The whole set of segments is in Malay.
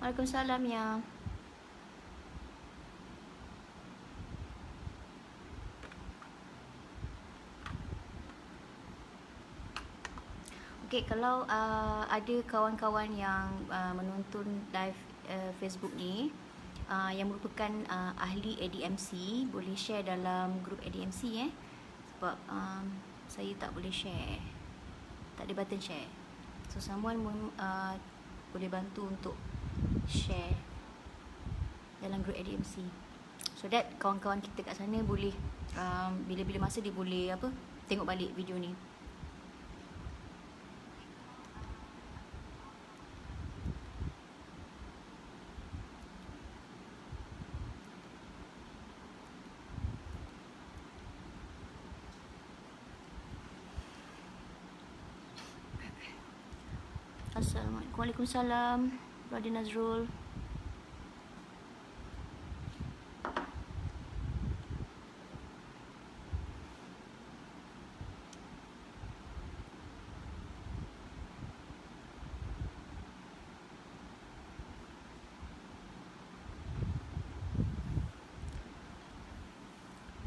Waalaikumsalam ya. Okey, kalau ada kawan-kawan yang menonton live Facebook ni yang merupakan ahli ADMC, boleh share dalam grup ADMC sebab saya tak boleh share. Tak ada button share. So someone boleh bantu untuk share dalam grup ADMC. So that kawan-kawan kita kat sana boleh bila-bila masa dia boleh tengok balik video ni. Assalamualaikum. Waalaikumsalam. Brother Nazrul.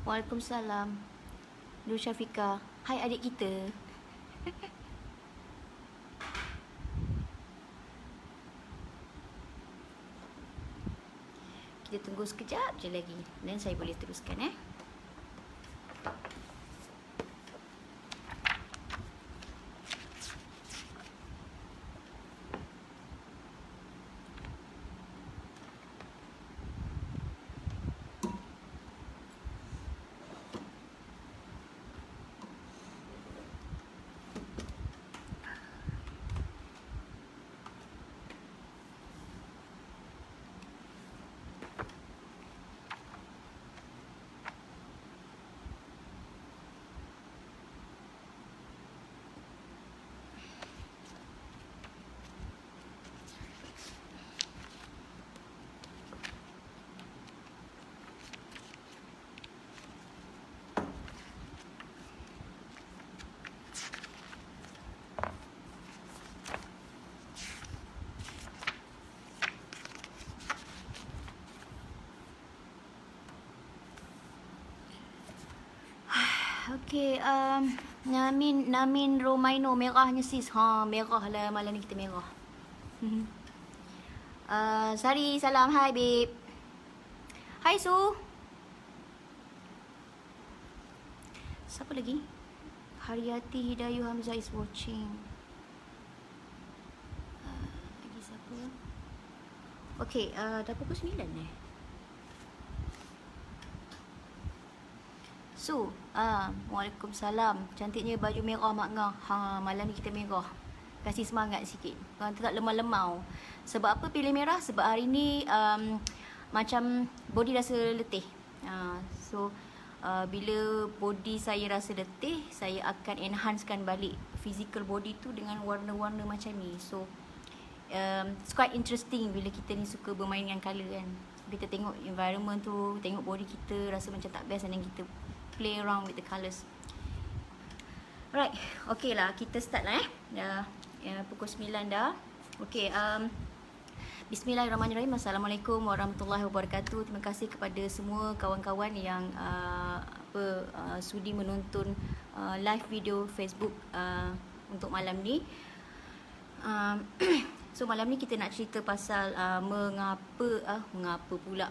Waalaikumsalam. Nur Syafika. Hai adik kita. Kita tunggu sekejap je lagi. Dan saya boleh teruskan Okey, Namin Romaino, merahnya sis. Merah lah, malam ni kita merah. Sari, salam. Hai babe. Hai Su. Siapa lagi? Haryati Hidayu Hamzah is watching. Lagi siapa? Okey, dah pukul 9 So, Waalaikumsalam. Cantiknya baju merah Mak Ngah. Malam ni kita merah. Kasih semangat sikit. Korang tak lemah-lemau. Sebab apa pilih merah? Sebab hari ni macam body rasa letih. So, bila body saya rasa letih, saya akan enhancekan balik physical body tu dengan warna-warna macam ni. So, it's quite interesting bila kita ni suka bermain dengan colour kan. Kita tengok environment tu, tengok body kita rasa macam tak best, dan kita play around with the colours. Right, okay lah, kita start lah dah pukul 9 dah. Okay, Bismillahirrahmanirrahim. Assalamualaikum warahmatullahi wabarakatuh. Terima kasih kepada semua kawan-kawan yang sudi menonton live video Facebook untuk malam ni. So malam ni kita nak cerita pasal mengapa pula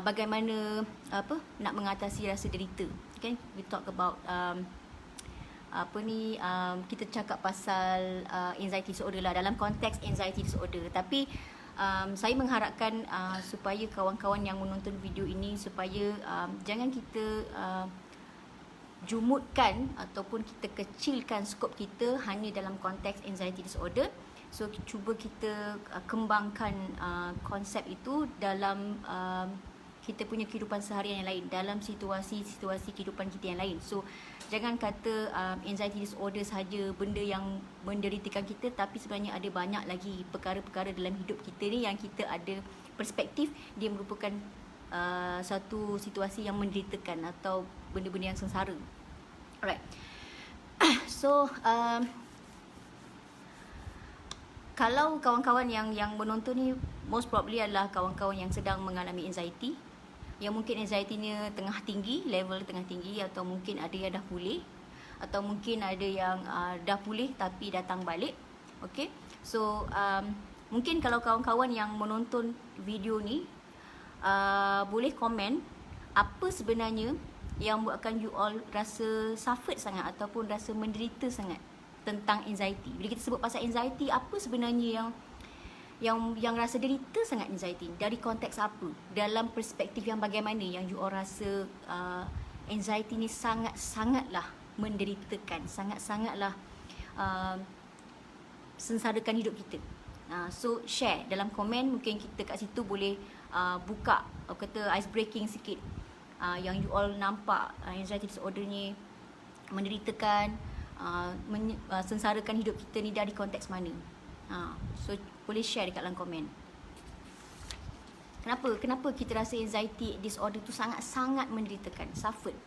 bagaimana nak mengatasi rasa derita. Okay, we talk about kita cakap pasal anxiety disorder lah, dalam konteks anxiety disorder. Tapi saya mengharapkan supaya kawan-kawan yang menonton video ini supaya jangan kita jumutkan ataupun kita kecilkan skop kita hanya dalam konteks anxiety disorder. So cuba kita kembangkan konsep itu dalam kita punya kehidupan seharian yang lain, dalam situasi-situasi kehidupan kita yang lain. So jangan kata anxiety disorder sahaja benda yang menderitakan kita, tapi sebenarnya ada banyak lagi perkara-perkara dalam hidup kita ni yang kita ada perspektif dia merupakan satu situasi yang menderitakan atau benda-benda yang sengsara. Alright. So Kalau kawan-kawan yang menonton ni most probably adalah kawan-kawan yang sedang mengalami anxiety, yang mungkin anxiety-nya tengah tinggi, level tengah tinggi, atau mungkin ada yang dah pulih, atau mungkin ada yang dah pulih tapi datang balik. Okay, so mungkin kalau kawan-kawan yang menonton video ni boleh komen apa sebenarnya yang buatkan you all rasa suffered sangat ataupun rasa menderita sangat tentang anxiety. Bila kita sebut pasal anxiety, apa sebenarnya yang rasa derita sangat anxiety? Dari konteks apa? Dalam perspektif yang bagaimana yang you all rasa anxiety ni sangat-sangatlah menderitakan, sangat-sangatlah sengsarakan hidup kita. So share dalam komen, mungkin kita kat situ boleh buka kata ice breaking sikit. Yang you all nampak anxiety disorder ni menderitakan, sengsarakan hidup kita ni dari konteks mana. So boleh share dekat dalam komen. Kenapa kita rasa anxiety disorder tu sangat-sangat menderitakan, suffered?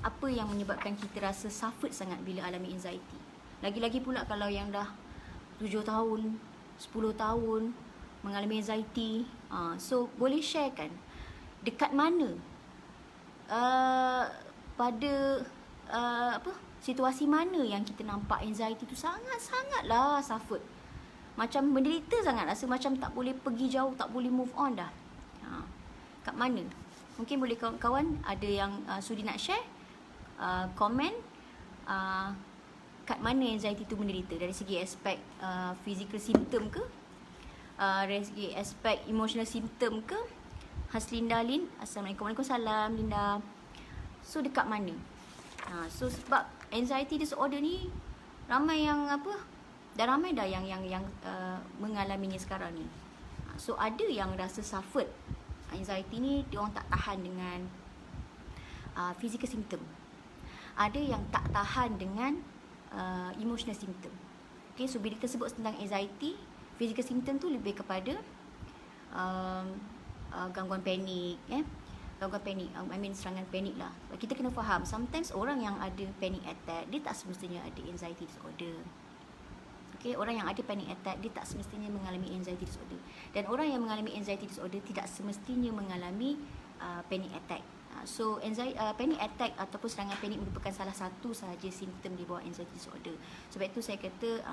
Apa yang menyebabkan kita rasa suffered sangat bila alami anxiety? Lagi-lagi pula kalau yang dah 7 tahun, 10 tahun mengalami anxiety. So boleh share kan dekat mana, pada situasi mana yang kita nampak anxiety tu sangat-sangatlah suffered. Macam menderita sangat, rasa macam tak boleh pergi jauh, tak boleh move on dah. Kat mana? Mungkin boleh kawan-kawan ada yang sudi nak share, komen kat mana anxiety tu menderita, dari segi aspek physical symptom ke, dari segi aspek emotional symptom ke. Haslinda Lin, Assalamualaikum. Waalaikumsalam Linda. So dekat mana? So sebab anxiety disorder ni ramai yang dah ramai dah yang mengalaminya sekarang ni. So ada yang rasa suffered anxiety ni, dia orang tak tahan dengan physical symptom. Ada yang tak tahan dengan emotional symptom. Okay, so bila kita sebut tentang anxiety, physical symptom tu lebih kepada gangguan panik, gangguan panik, serangan panik lah. Kita kena faham, sometimes orang yang ada panic attack, dia tak semestinya ada anxiety disorder. Okay, orang yang ada panic attack, dia tak semestinya mengalami anxiety disorder. Dan orang yang mengalami anxiety disorder tidak semestinya mengalami panic attack. So panic attack ataupun serangan panik merupakan salah satu sahaja simptom di bawah anxiety disorder. Sebab itu saya kata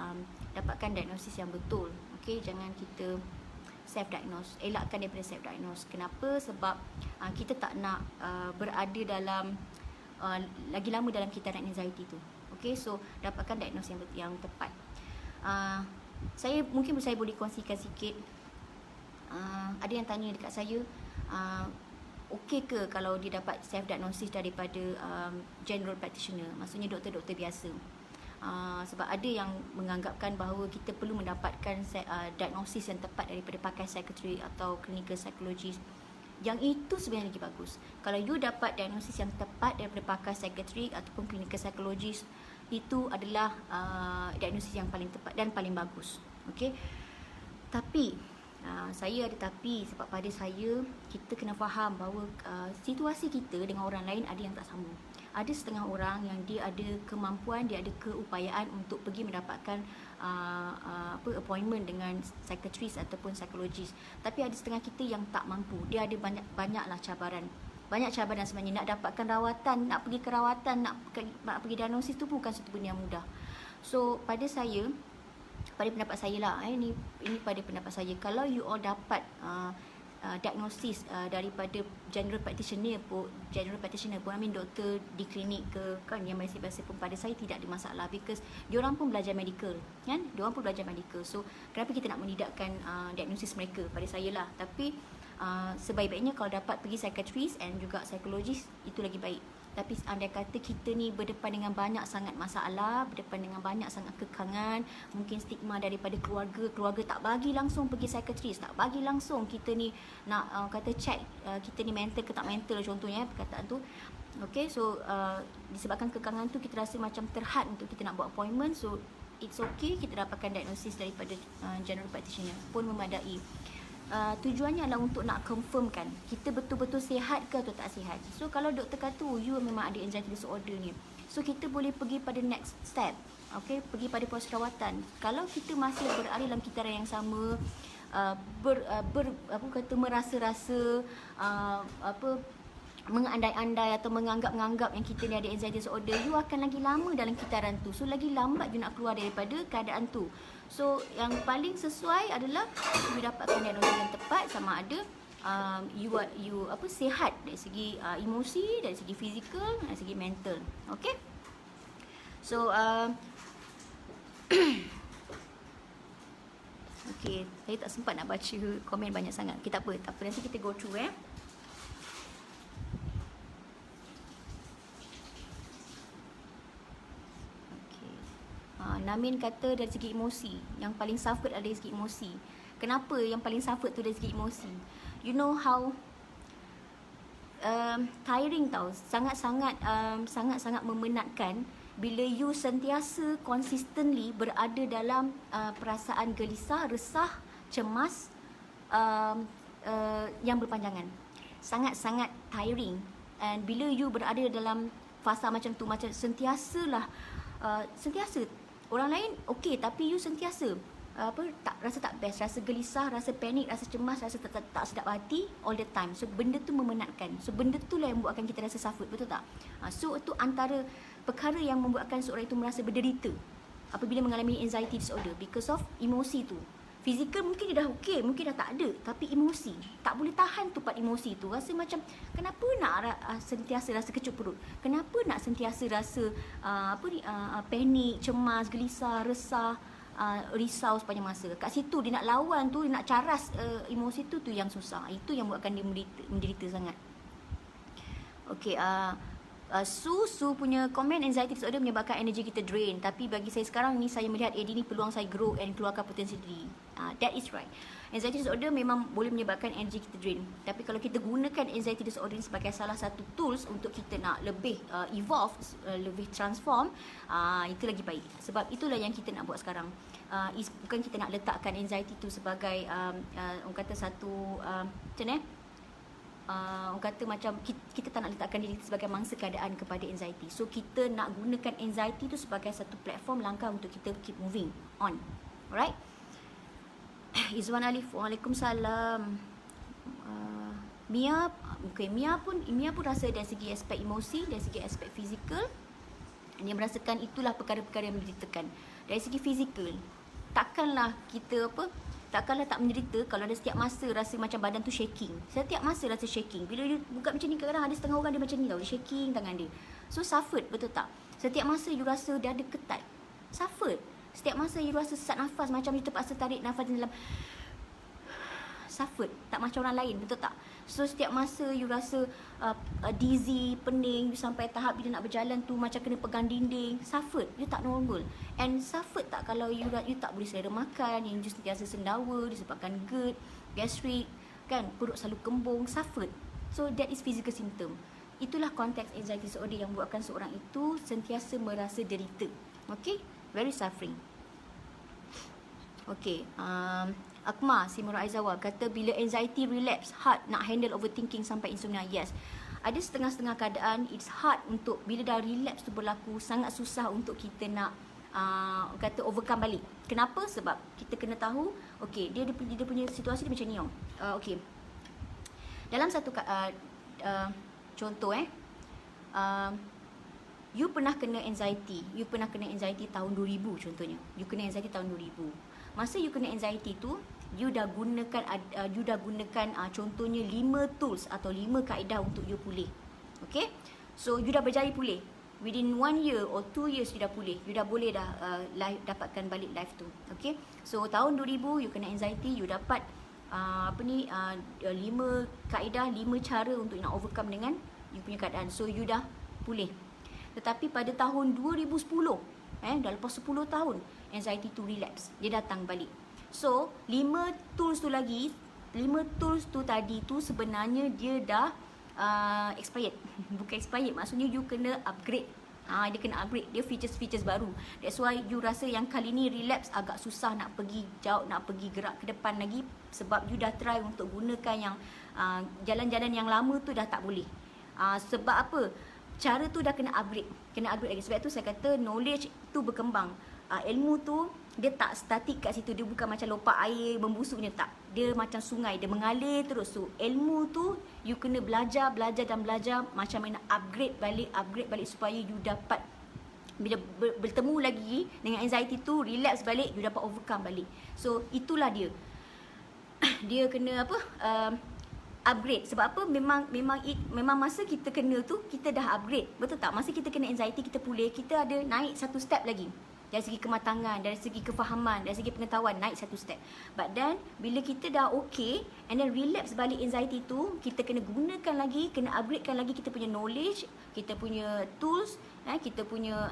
dapatkan diagnosis yang betul. Okay, jangan kita self-diagnose, elakkan daripada self-diagnose. Kenapa? Sebab kita tak nak berada dalam lagi lama dalam kitaran anxiety tu. Okay, so dapatkan diagnosis yang tepat. Saya boleh kongsikan sikit. Ada yang tanya dekat saya, okey ke kalau dia dapat self-diagnosis daripada general practitioner, maksudnya doktor-doktor biasa. Sebab ada yang menganggapkan bahawa kita perlu mendapatkan diagnosis yang tepat daripada pakar psikiatri atau clinical psychologist. Yang itu sebenarnya lagi bagus. Kalau you dapat diagnosis yang tepat daripada pakar psikiatri ataupun clinical psychologist, itu adalah diagnosis yang paling tepat dan paling bagus. Okay? Tapi saya ada tapi, sebab pada saya kita kena faham bahawa situasi kita dengan orang lain ada yang tak sama. Ada setengah orang yang dia ada kemampuan, dia ada keupayaan untuk pergi mendapatkan appointment dengan psikiatris ataupun psikologis. Tapi ada setengah kita yang tak mampu. Dia ada banyaklah cabaran. Banyak cabaran sebenarnya. Nak dapatkan rawatan, nak pergi ke rawatan, nak pergi diagnosis tu bukan satu benda yang mudah. So pada saya, pada pendapat saya lah, ini pada pendapat saya, kalau you all dapat diagnosis daripada general practitioner pun, doktor di klinik ke kan, yang biasa-biasa pun, pada saya tidak ada masalah, because diorang pun belajar medical kan, diorang pun belajar medical. So kenapa kita nak menidakkan diagnosis mereka? Pada saya lah. Tapi sebaik-baiknya kalau dapat pergi psikiatris and juga psikologis, itu lagi baik. Tapi andai kata kita ni berdepan dengan banyak sangat masalah, berdepan dengan banyak sangat kekangan, mungkin stigma daripada keluarga tak bagi langsung pergi psikiatris, tak bagi langsung kita ni nak kata check kita ni mental ke tak mental, contohnya perkataan tu. Okay, so disebabkan kekangan tu kita rasa macam terhad untuk kita nak buat appointment. So it's okay, kita dapatkan diagnosis daripada general practitioner pun memadai. Tujuannya adalah untuk nak confirmkan kita betul-betul sihat ke atau tak sihat. So kalau doktor kata you memang ada anxiety disorder ni, so kita boleh pergi pada next step. okey, pergi pada proses rawatan. Kalau kita masih berada dalam kitaran yang sama, merasa-rasa mengandai-andai atau menganggap-anggap yang kita ni ada anxiety disorder, you akan lagi lama dalam kitaran tu. So lagi lambat you nak keluar daripada keadaan tu. So yang paling sesuai adalah you dapatkan diagnosis yang tepat, sama ada you sihat dari segi emosi, dari segi fizikal, dari segi mental. Okay? So okay, saya tak sempat nak baca komen banyak sangat. Okay, tak apa, nanti kita go through Namin kata dari segi emosi, yang paling suffer adalah dari segi emosi. Kenapa yang paling suffer tu dari segi emosi? You know how tiring tau, sangat-sangat memenatkan bila you sentiasa consistently berada dalam perasaan gelisah, resah, cemas yang berpanjangan. Sangat-sangat tiring. And bila you berada dalam fasa macam tu, macam sentiasa orang lain okey, tapi you sentiasa rasa tak best, rasa gelisah, rasa panik, rasa cemas, rasa tak sedap hati all the time. So benda tu memenatkan. So benda tu lah yang buatkan kita rasa suffer, betul tak? So itu antara perkara yang membuatkan seorang itu merasa berderita apabila mengalami anxiety disorder, because of emosi tu. Fizikal mungkin dia dah okey, mungkin dah tak ada, tapi emosi tak boleh tahan tu part emosi tu. Rasa macam kenapa nak sentiasa rasa kecut perut? Kenapa nak sentiasa rasa panik, cemas, gelisah, resah, risau sepanjang masa? Kat situ dia nak lawan tu, dia nak caras emosi tu yang susah. Itu yang buatkan dia menderita sangat. Okey, Su punya komen, anxiety disorder menyebabkan energi kita drain. Tapi bagi saya sekarang ni, saya melihat ni peluang saya grow and keluarkan potensi diri. That is right. Anxiety disorder memang boleh menyebabkan energi kita drain. Tapi kalau kita gunakan anxiety disorder ni sebagai salah satu tools untuk kita nak lebih evolve, lebih transform, itu lagi baik. Sebab itulah yang kita nak buat sekarang. Bukan kita nak letakkan anxiety tu sebagai orang kata satu macam ni, orang kata macam kita tak nak letakkan diri kita sebagai mangsa keadaan kepada anxiety. So kita nak gunakan anxiety tu sebagai satu platform langkah untuk kita keep moving on. Alright. Izwan Alif, Waalaikumsalam. Mia pun rasa dari segi aspek emosi, dari segi aspek fizikal, dia merasakan itulah perkara-perkara yang menderitakan. Dari segi fizikal, takkanlah tak menderita kalau ada setiap masa rasa macam badan tu shaking. Setiap masa rasa shaking. Bila dia buka macam ni, kadang-kadang ada setengah orang dia macam ni tau, dia shaking tangan dia. So suffered, betul tak? Setiap masa you rasa dada ketat, suffered. Setiap masa you rasa sesak nafas, macam you terpaksa tarik nafas dalam, suffered. Tak macam orang lain, betul tak? So setiap masa you rasa dizzy, pening, you sampai tahap bila nak berjalan tu macam kena pegang dinding, suffered. You tak normal. And suffered tak kalau you tak boleh selera makan, yang you sentiasa sendawa disebabkan GERD, gastric, kan, perut selalu kembung, suffered. So that is physical symptom. Itulah konteks anxiety disorder yang buatkan seorang itu sentiasa merasa derita. Okay, very suffering. Okay, Akmal Simura Aizawa kata bila anxiety relapse, hard nak handle overthinking sampai insomnia. Yes, ada setengah-setengah keadaan it's hard untuk bila dah relapse tu berlaku, sangat susah untuk kita nak kata overcome balik. Kenapa? Sebab kita kena tahu, okay, dia punya situasi dia macam ni. Okay, dalam satu contoh you pernah kena anxiety tahun 2000 contohnya. You kena anxiety tahun 2000. Masa you kena anxiety tu, you dah gunakan contohnya 5 tools atau 5 kaedah untuk you pulih. Okay? So you dah berjaya pulih. Within 1 year or 2 years you dah pulih. You dah boleh dapatkan balik life tu. Okay? So tahun 2000 you kena anxiety, you dapat 5 kaedah, 5 cara untuk nak overcome dengan you punya keadaan. So you dah pulih. Tetapi pada tahun 2010, dah lepas 10 tahun, anxiety tu relapse. Dia datang balik. So, 5 tools tu tadi tu sebenarnya dia dah expired. Bukan expired, maksudnya you kena upgrade. Dia kena upgrade. Dia features baru. That's why you rasa yang kali ni relapse agak susah nak pergi jauh, nak pergi gerak ke depan lagi. Sebab you dah try untuk gunakan yang jalan-jalan yang lama tu dah tak boleh. Sebab apa? cara tu dah kena upgrade lagi. Sebab tu saya kata knowledge tu berkembang. Ilmu tu dia tak statik kat situ, dia bukan macam lopak air membusuknya, tak. Dia macam sungai, dia mengalir terus tu. Ilmu tu you kena belajar macam mana upgrade balik supaya you dapat bila bertemu lagi dengan anxiety tu, relapse balik, you dapat overcome balik. So itulah dia. Dia kena apa? Upgrade. Sebab apa? Memang masa kita kena tu kita dah upgrade. Betul tak? Masa kita kena anxiety, kita pulih, kita ada naik satu step lagi. Dari segi kematangan, dari segi kefahaman, dari segi pengetahuan, naik satu step. But then bila kita dah okay and then relapse balik anxiety tu, kita kena gunakan lagi, kena upgradekan lagi kita punya knowledge, kita punya tools, kita punya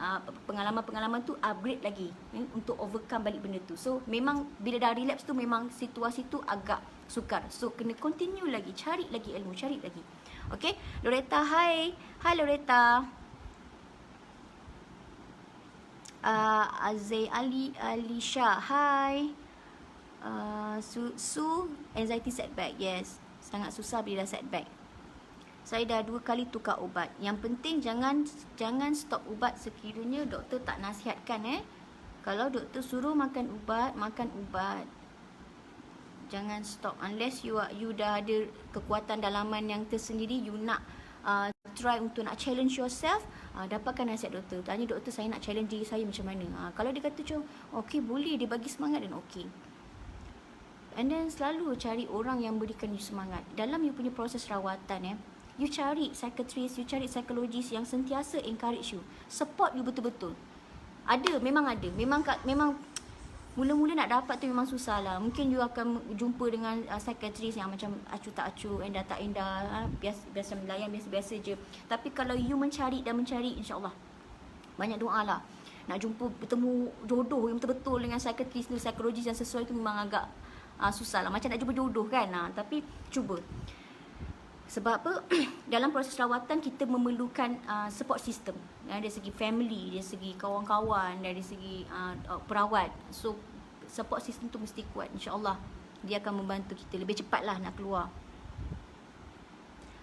pengalaman-pengalaman tu upgrade lagi untuk overcome balik benda tu. So memang bila dah relapse tu memang situasi tu agak sukar. So kena continue lagi, cari lagi ilmu, cari lagi. Okay, Loretta, hai. Hai Loretta. Azay Alisha, hai. Su anxiety setback, yes. Sangat susah bila dah setback. Saya dah 2 kali tukar ubat. Yang penting jangan stop ubat sekiranya doktor tak nasihatkan. Kalau doktor suruh makan ubat, jangan stop unless you dah ada kekuatan dalaman yang tersendiri, you nak try untuk nak challenge yourself. Dapatkan nasihat doktor. Tanya doktor, saya nak challenge diri saya macam mana. Kalau dia kata macam okey, boleh, dia bagi semangat, dan okey. And then selalu cari orang yang berikan you semangat dalam you punya proses rawatan. You cari psychiatrist, you cari psikologis yang sentiasa encourage you, support you betul-betul. Memang ada. Memang mula-mula nak dapat tu memang susah lah. Mungkin you akan jumpa dengan psychiatrist yang macam acu tak acu, endah tak endah, biasa melayan, biasa-biasa je. Tapi kalau you mencari, insyaAllah banyak doa lah. Nak jumpa, bertemu jodoh yang betul-betul dengan psychiatrist, psikologis yang sesuai tu memang agak susah lah. Macam nak jumpa jodoh kan. Tapi cuba. Sebab apa? Dalam proses rawatan kita memerlukan support system. Dari segi family, dari segi kawan-kawan, dari segi perawat. So support system tu mesti kuat. InsyaAllah dia akan membantu kita lebih cepatlah nak keluar.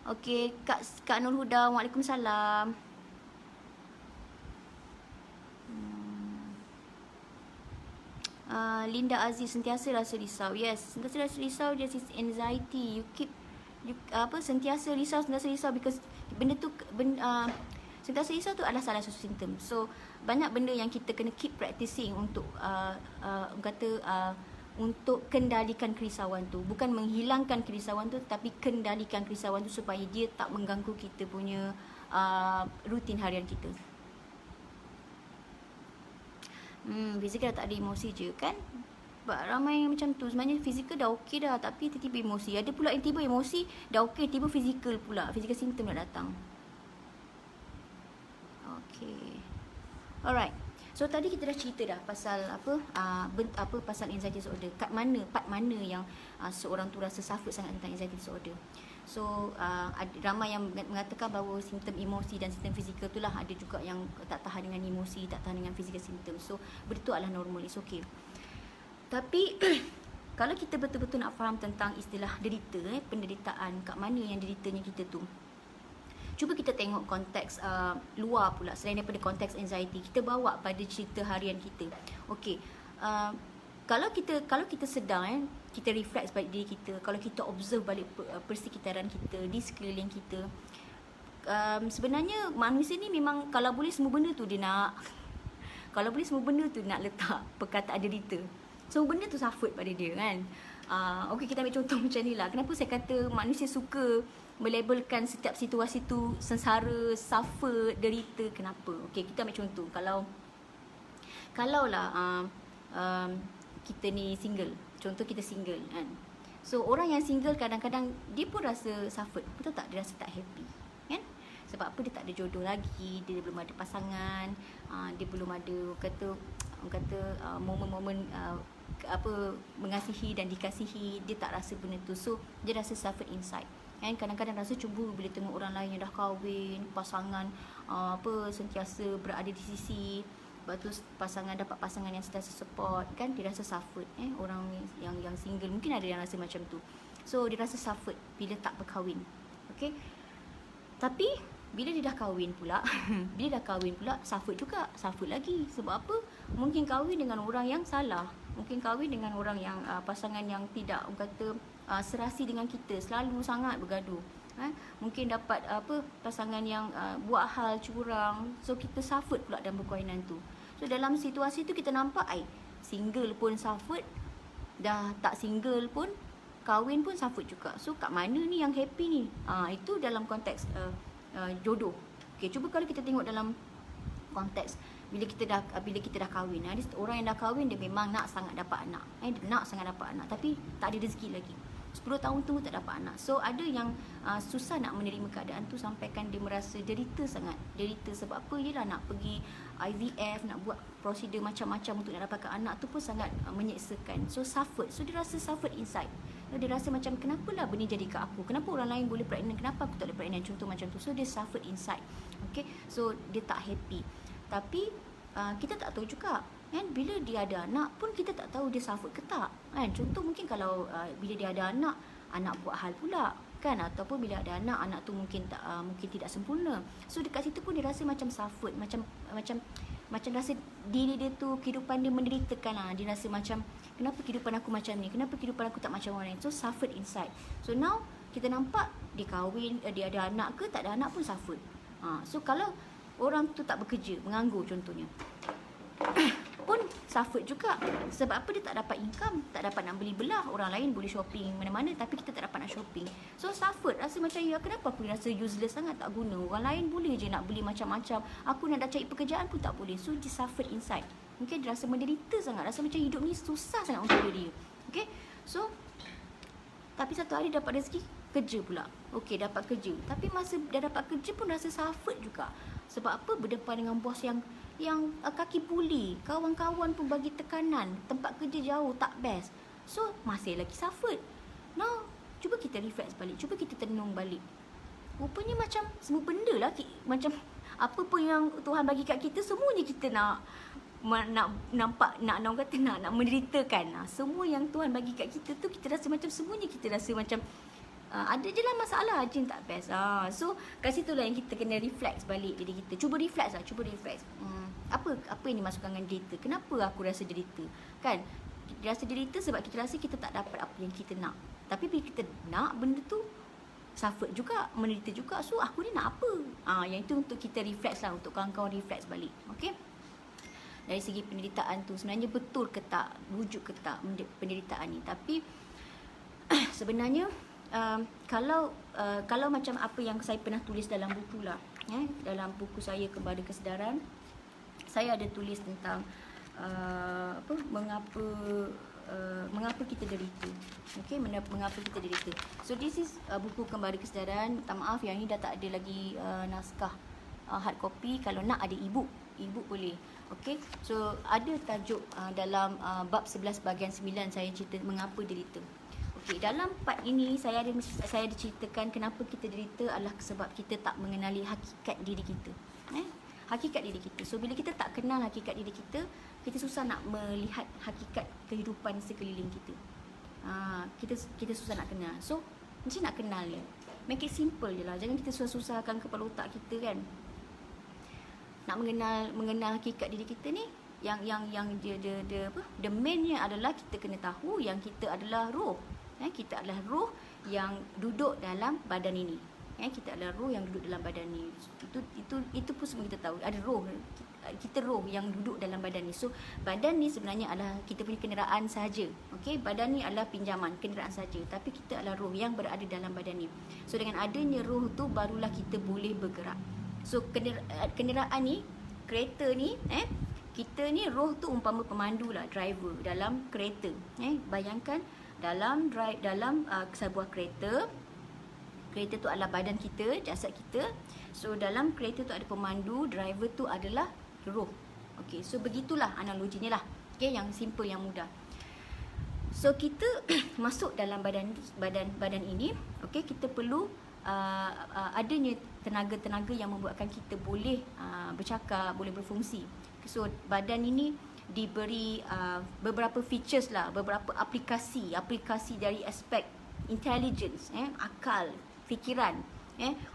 Okey, Kak Nur Huda, Waalaikumsalam. Linda Aziz, sentiasa rasa risau. Yes, sentiasa rasa risau, dia anxiety. Sentiasa risau because benda tu sentiasa risau tu adalah salah satu simptom. So banyak benda yang kita kena keep practicing untuk untuk kendalikan kerisauan tu. Bukan menghilangkan kerisauan tu, tapi kendalikan kerisauan tu supaya dia tak mengganggu kita punya rutin harian kita. Fizikal tak ada emosi je kan? Ramai yang macam tu. Sebenarnya fizikal dah okey dah, tapi tiba-tiba emosi. Ada pula yang tiba emosi dah okey, tiba fizikal pula, fizikal simptom dah datang. Okey. Alright. So tadi kita dah cerita dah pasal pasal anxiety disorder. Part mana yang seorang tu rasa suffer sangat tentang anxiety disorder. So ramai yang mengatakan bahawa simptom emosi dan simptom fizikal itulah, ada juga yang tak tahan dengan emosi, tak tahan dengan fizikal simptom. So benda tu adalah normal, it's okay. Tapi kalau kita betul-betul nak faham tentang istilah derita, penderitaan, kat mana yang deritanya kita tu, cuba kita tengok konteks luar pula selain daripada konteks anxiety. Kita bawa pada cerita harian kita. Okey, kalau kita sedang kita reflect balik diri kita, kalau kita observe balik persekitaran kita, di sekeliling kita, sebenarnya manusia ni memang kalau boleh semua benda tu dia nak kalau boleh semua benda tu nak letak perkataan derita. Semua benda tu suffer pada dia kan. Okey, kita ambil contoh macam ni lah. Kenapa saya kata manusia suka melabelkan setiap situasi tu sengsara, suffer, derita, kenapa? Okey, kita ambil contoh. Kalau lah kita ni single. Contoh kita single kan. So orang yang single kadang-kadang dia pun rasa suffer. Betul tak? Dia rasa tak happy kan? Sebab apa? Dia tak ada jodoh lagi, dia belum ada pasangan, dia belum ada momen-momen mengasihi dan dikasihi. Dia tak rasa benda tu. So dia rasa suffer inside. Kan kadang-kadang rasa cemburu bila tengok orang lain yang dah kahwin, pasangan sentiasa berada di sisi. Lepas tu dapat pasangan yang sentiasa support, kan dia rasa suffer. Orang yang single mungkin ada yang rasa macam tu. So dia rasa suffer bila tak berkahwin. Okey. Tapi bila dia dah kahwin pula, bila dah kahwin pula, suffer juga, suffer lagi. Sebab apa? Mungkin kahwin dengan orang yang salah. Mungkin kahwin dengan orang yang pasangan yang tidak, orang kata, serasi dengan kita, selalu sangat bergaduh. Mungkin dapat pasangan yang buat hal curang. So kita suffer pula dalam perkahwinan tu. So dalam situasi tu kita nampak single pun suffer, dah tak single pun kahwin pun suffer juga. So kat mana ni yang happy ni? Itu dalam konteks jodoh. Okey, cuba kalau kita tengok dalam konteks bila kita dah kahwin. Orang yang dah kahwin dia memang nak sangat dapat anak. Dia nak sangat dapat anak tapi tak ada rezeki lagi. 10 tahun tunggu tak dapat anak. So ada yang susah nak menerima keadaan tu sampaikan dia merasa derita sangat. Derita sebab apa? Yelah, nak pergi IVF, nak buat prosedur macam-macam untuk nak dapatkan anak tu pun sangat menyeksakan. So suffered. So dia rasa suffered inside. Dia rasa macam, kenapalah benda jadi kat aku? Kenapa orang lain boleh pregnant? Kenapa aku tak boleh pregnant? Contoh macam tu. So dia suffered inside. Okay, so dia tak happy. Tapi kita tak tahu juga kan, bila dia ada anak pun kita tak tahu dia suffer ke tak kan. Contoh mungkin kalau bila dia ada anak buat hal pula kan, ataupun bila ada anak tu mungkin tidak sempurna. So dekat situ pun dia rasa macam suffer, macam rasa diri dia tu, kehidupan dia menderitakan lah. Dia rasa macam, kenapa kehidupan aku macam ni, kenapa kehidupan aku tak macam orang lain. So suffered inside. So now kita nampak dia kahwin, dia ada anak ke tak ada anak pun suffered. So kalau orang tu tak bekerja, menganggur contohnya, pun suffer juga. Sebab apa? Dia tak dapat income, tak dapat nak beli belah. Orang lain boleh shopping mana-mana tapi kita tak dapat nak shopping. So suffer, rasa macam, ya kenapa aku rasa useless sangat, tak guna. Orang lain boleh je nak beli macam-macam, aku nak cari pekerjaan pun tak boleh. So dia suffer inside. Mungkin dia rasa menderita sangat, rasa macam hidup ni susah sangat untuk dia. Okay, so tapi satu hari dapat rezeki, kerja pula. Okay, dapat kerja. Tapi masa dah dapat kerja pun rasa suffer juga. Sebab apa? Berdepan dengan bos yang kaki puli, kawan-kawan pun bagi tekanan, tempat kerja jauh, tak best. So masih lagi suffer. Now cuba kita reflect balik, cuba kita tenung balik. Rupanya macam semua benda lah, macam apa pun yang Tuhan bagi kat kita, semuanya kita nak menderitakan. Semua yang Tuhan bagi kat kita tu, kita rasa macam semuanya kita rasa macam ada je lah masalah je yang tak best. So kat situ lah yang kita kena reflect balik diri kita. Cuba reflect. Apa yang dimasukkan dengan derita? Kenapa aku rasa derita? Kan? Rasa derita sebab kita rasa kita tak dapat apa yang kita nak. Tapi bila kita nak benda tu, suffer juga, menderita juga. So aku ni nak apa? Yang itu untuk kita reflect lah, untuk kawan-kawan reflect balik. Okay? Dari segi penderitaan tu, sebenarnya betul ke tak, wujud ke tak penderitaan ni. Tapi sebenarnya kalau macam apa yang saya pernah tulis dalam buku lah, dalam buku saya Kembali Kesedaran, saya ada tulis tentang mengapa kita derita. Okay, mengapa kita derita. So this is buku Kembali Kesedaran. Minta maaf yang ini dah tak ada lagi naskah hard copy. Kalau nak ada ebook boleh. Okay, so ada tajuk dalam bab 11 bahagian 9 saya cerita mengapa derita. Okay, dalam part ini saya ada ceritakan kenapa kita derita adalah sebab kita tak mengenali hakikat diri kita. Hakikat diri kita. So bila kita tak kenal hakikat diri kita, kita susah nak melihat hakikat kehidupan sekeliling kita. Kita susah nak kenal. So macam nak kenal ni, make it simple je lah. Jangan kita susah-susahkan kepala otak kita kan. Nak mengenal hakikat diri kita ni, yang the mainnya adalah kita kena tahu yang kita adalah roh. Kita adalah roh yang duduk dalam badan ini. Kita adalah roh yang duduk dalam badan ni. Itu pun semua kita tahu. Ada roh. Kita roh yang duduk dalam badan ni. So badan ni sebenarnya adalah kita punya kenderaan sahaja. Okay, badan ni adalah pinjaman, kenderaan sahaja. Tapi kita adalah roh yang berada dalam badan ni. So dengan adanya roh tu, barulah kita boleh bergerak. So kenderaan ni, kereta ni, kita ni roh tu umpama pemandu lah, driver dalam kereta. Bayangkan dalam sebuah kereta tu adalah badan kita, jasad kita. So dalam kereta tu ada pemandu, driver tu adalah roh. Okay, so begitulah analoginya lah. Okay, yang simple, yang mudah. So kita masuk dalam badan ini. Okay, kita perlu adanya tenaga-tenaga yang membuatkan kita boleh bercakap, boleh berfungsi. So badan ini diberi beberapa features lah, beberapa aplikasi dari aspek intelligence, akal, fikiran.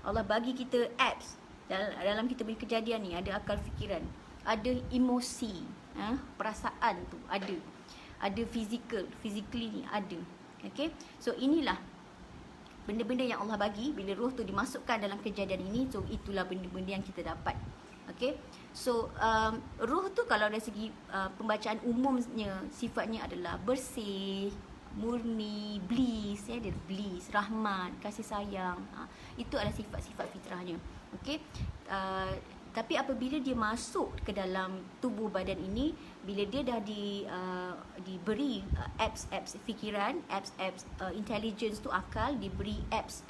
Allah bagi kita apps, dalam kita punya kejadian ni ada akal fikiran, ada emosi, perasaan tu ada physically ni ada. Okay, so inilah benda-benda yang Allah bagi. Bila roh tu dimasukkan dalam kejadian ini, so itulah benda-benda yang kita dapat. Okay, so roh tu kalau dari segi pembacaan umumnya sifatnya adalah bersih, murni, bliss, dia bliss, rahmat, kasih sayang. Itu adalah sifat-sifat fitrahnya. Okay, tapi apabila dia masuk ke dalam tubuh badan ini, bila dia dah diberi apps fikiran, apps intelligence tu akal, diberi apps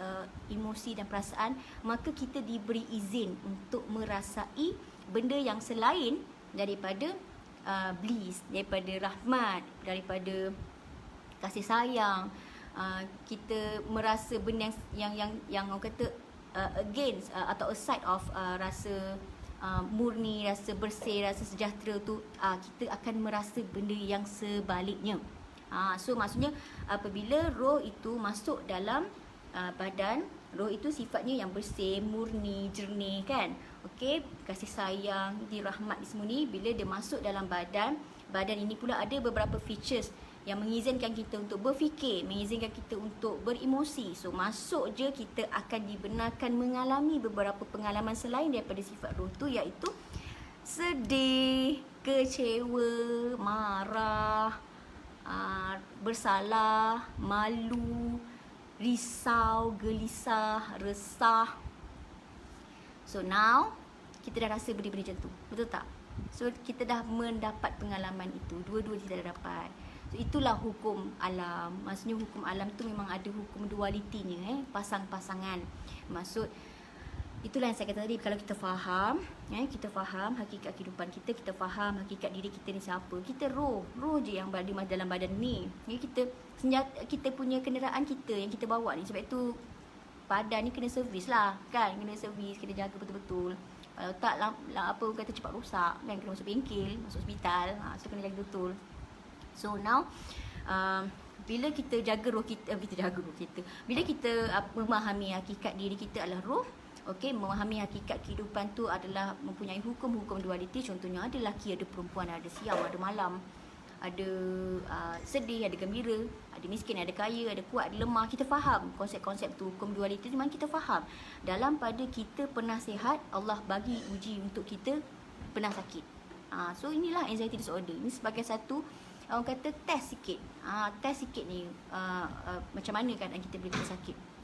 emosi dan perasaan, maka kita diberi izin untuk merasai benda yang selain daripada bliss, daripada rahmat, daripada kasih sayang. Kita merasa benda yang orang kata against atau aside of rasa murni, rasa bersih, rasa sejahtera tu, kita akan merasa benda yang sebaliknya. So maksudnya apabila roh itu masuk dalam badan, roh itu sifatnya yang bersih, murni, jernih kan. Okey, kasih sayang, dirahmat di semua ni. Bila dia masuk dalam badan ini pula ada beberapa features yang mengizinkan kita untuk berfikir, mengizinkan kita untuk beremosi. So masuk je kita akan dibenarkan mengalami beberapa pengalaman selain daripada sifat roh tu, iaitu sedih, kecewa, marah, bersalah, malu, risau, gelisah, resah. So now kita dah rasa benda-benda macam tu, betul tak? So kita dah mendapat pengalaman itu, dua-dua kita dah dapat. So, itulah hukum alam. Maksudnya hukum alam tu memang ada hukum dualitinya, pasang-pasangan. Maksud itulah yang saya kata tadi, kalau kita faham, kita faham hakikat kehidupan kita, kita faham hakikat diri kita ni siapa. Kita roh je yang berada dalam badan ni. Kita punya kenderaan kita yang kita bawa ni. Sebab itu badan ni kena servis lah kan, kena servis, kena jaga betul-betul. Kalau tak apa kata cepat rosak kan, kena masuk bengkel, masuk hospital. So kena jaga betul. So now bila kita jaga roh kita, bila kita memahami hakikat diri kita adalah roh, okey, memahami hakikat kehidupan tu adalah mempunyai hukum-hukum dualiti. Contohnya ada lelaki, ada perempuan, ada siang, ada malam, ada sedih, ada gembira, ada miskin, ada kaya, ada kuat, ada lemah. Kita faham konsep-konsep tu, hukum dualiti tu memang kita faham. Dalam pada kita pernah sihat, Allah bagi uji untuk kita pernah sakit. So inilah anxiety disorder. Ini sebagai satu orang kata test sikit ni macam mana kan kita boleh sakit.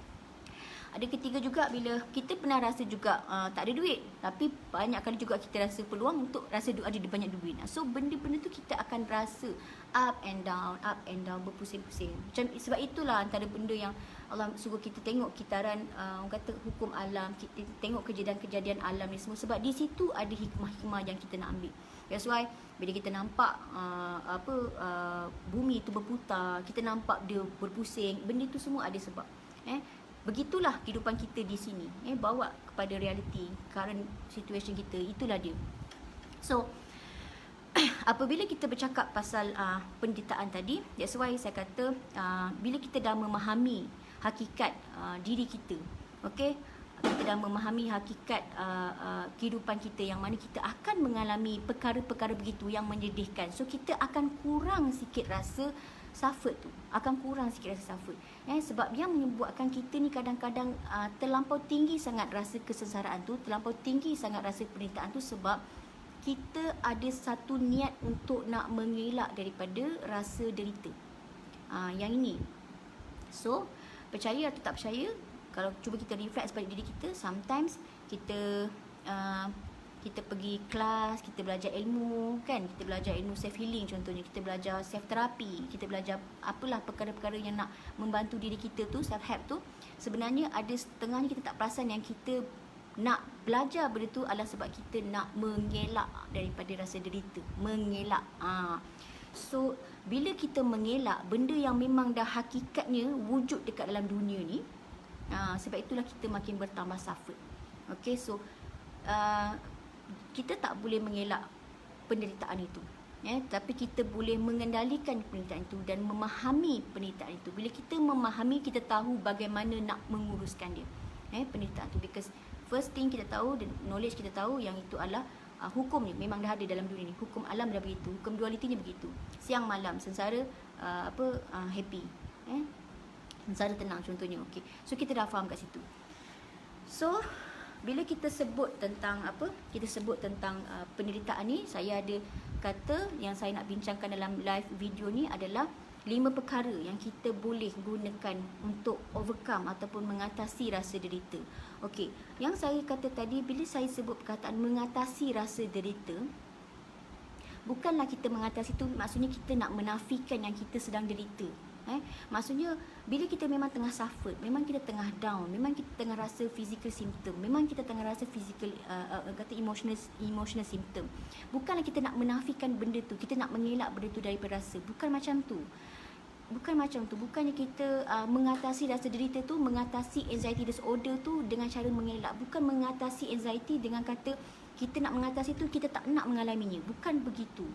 Ada ketiga juga bila kita pernah rasa juga tak ada duit, tapi banyak kali juga kita rasa peluang untuk rasa ada banyak duit. So benda-benda tu kita akan rasa up and down, berpusing-pusing. Macam sebab itulah antara benda yang Allah suruh kita tengok kitaran orang kata hukum alam, kita tengok kejadian-kejadian alam ni semua, sebab di situ ada hikmah-hikmah yang kita nak ambil. That's why bila kita nampak bumi itu berputar, kita nampak dia berpusing, benda tu semua ada sebab. Begitulah kehidupan kita di sini. Bawa kepada realiti, current situation kita, itulah dia. So apabila kita bercakap pasal penderitaan tadi, that's why saya kata bila kita dah memahami hakikat diri kita, okay, kita dah memahami hakikat kehidupan kita, yang mana kita akan mengalami perkara-perkara begitu yang menyedihkan. So kita akan kurang sikit rasa suffer tu, sebab yang menyebabkan kita ni kadang-kadang terlampau tinggi sangat rasa kesengsaraan tu, terlampau tinggi sangat rasa penderitaan tu, sebab kita ada satu niat untuk nak mengelak daripada rasa derita. Yang ini. So percaya atau tak percaya, kalau cuba kita reflect balik diri kita, sometimes kita pergi kelas, kita belajar ilmu kan, kita belajar ilmu self healing contohnya, kita belajar self therapy, kita belajar apalah perkara-perkara yang nak membantu diri kita tu, self help tu. Sebenarnya ada setengahnya kita tak perasan yang kita nak belajar benda tu adalah sebab kita nak mengelak daripada rasa derita, mengelak. So bila kita mengelak benda yang memang dah hakikatnya wujud dekat dalam dunia ni, sebab itulah kita makin bertambah suffer. Okay, so kita tak boleh mengelak penderitaan itu, tapi kita boleh mengendalikan penderitaan itu dan memahami penderitaan itu. Bila kita memahami, kita tahu bagaimana nak menguruskan dia, penderitaan itu. Because First thing kita tahu, knowledge kita tahu yang itu adalah hukum ni memang dah ada dalam dunia ni. Hukum alam dah begitu, hukum dualitinya begitu. Siang malam, sengsara happy. Sengsara tenang contohnya. Okey. So kita dah faham kat situ. So bila kita sebut tentang kita sebut tentang penderitaan ni, saya ada kata yang saya nak bincangkan dalam live video ni adalah 5 perkara yang kita boleh gunakan untuk overcome ataupun mengatasi rasa derita. Okey, yang saya kata tadi, bila saya sebut perkataan mengatasi rasa derita, bukanlah kita mengatasi tu maksudnya kita nak menafikan yang kita sedang derita. Maksudnya bila kita memang tengah suffer, memang kita tengah down, memang kita tengah rasa physical symptom, memang kita tengah rasa physical kata emotional symptom. Bukanlah kita nak menafikan benda tu, kita nak mengelak benda tu daripada rasa. Bukan macam tu. Bukannya kita mengatasi rasa derita tu, mengatasi anxiety disorder tu dengan cara mengelak. Bukan mengatasi anxiety dengan kata kita nak mengatasi tu, kita tak nak mengalaminya. Bukan begitu.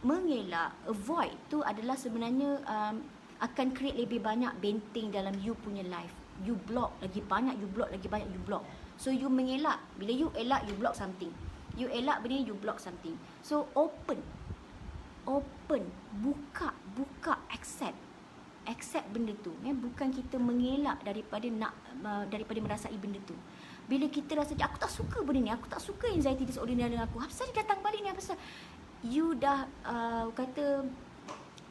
Mengelak, avoid tu adalah sebenarnya akan create lebih banyak benteng dalam you punya life. You block lagi banyak, you block. So you mengelak. Bila you elak, you block something. You elak benda, you block something. So open, buka, accept benda tu. Bukan kita mengelak daripada merasai benda tu. Bila kita rasa aku tak suka benda ni, aku tak suka anxiety disorder ni dengan aku, apa pasal dia datang balik ni, apa pasal you dah kata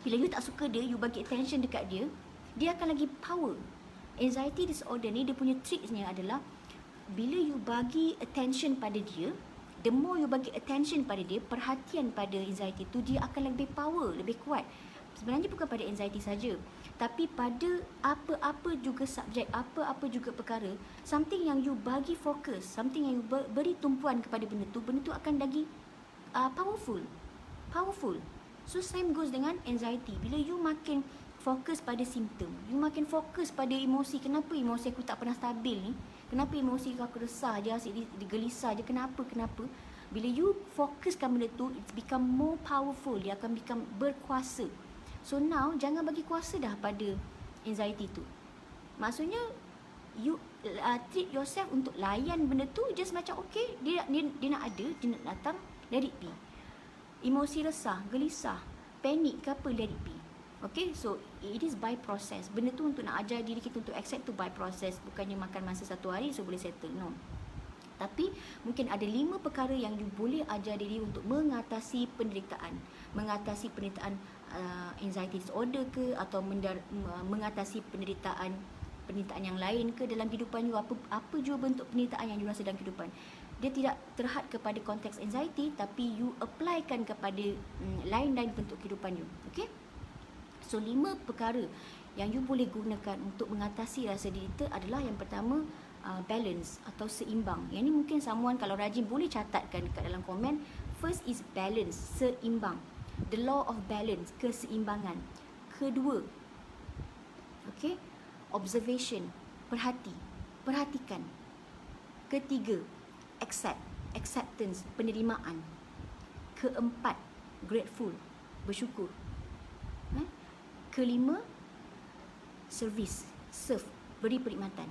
bila you tak suka dia, you bagi attention dekat dia, dia akan lagi power. Anxiety disorder ni dia punya tricksnya adalah bila you bagi attention pada dia, the more you bagi attention pada dia, perhatian pada anxiety tu, dia akan lebih power, lebih kuat. Sebenarnya bukan pada anxiety saja, tapi pada apa-apa juga subjek, apa-apa juga perkara, something yang you bagi fokus, something yang you beri tumpuan kepada benda tu akan lagi powerful. So same goes dengan anxiety. Bila you makin fokus pada simptom, you makin fokus pada emosi. Kenapa emosi aku tak pernah stabil ni? Kenapa emosi aku resah je, asyik digelisah je? Kenapa? Bila you fokuskan benda tu, it's become more powerful. Dia akan become berkuasa. So now jangan bagi kuasa dah pada anxiety tu. Maksudnya you treat yourself untuk layan benda tu just macam okay, dia nak ada, dia nak datang, let it be. Emosi resah, gelisah, panik ke apa, let it be. Okay, so it is by process. Benda tu untuk nak ajar diri kita untuk accept tu by process. Bukannya makan masa 1 hari so boleh settle, no. Tapi mungkin ada 5 perkara yang you boleh ajar diri untuk mengatasi penderitaan. Mengatasi penderitaan anxiety disorder ke, atau mengatasi penderitaan yang lain ke dalam kehidupan you. Apa juga bentuk penderitaan yang you rasa dalam kehidupan. Dia tidak terhad kepada konteks anxiety, tapi you applykan kepada lain-lain bentuk kehidupan you. Okay? So 5 perkara yang you boleh gunakan untuk mengatasi rasa derita adalah yang pertama, balance atau seimbang. Yang ni mungkin someone kalau rajin boleh catatkan dekat dalam komen. First is balance, seimbang. The law of balance, keseimbangan. Kedua, okay, observation, perhatikan. Ketiga, acceptance, penerimaan. Keempat, grateful, bersyukur. Kelima, serve, beri perkhidmatan.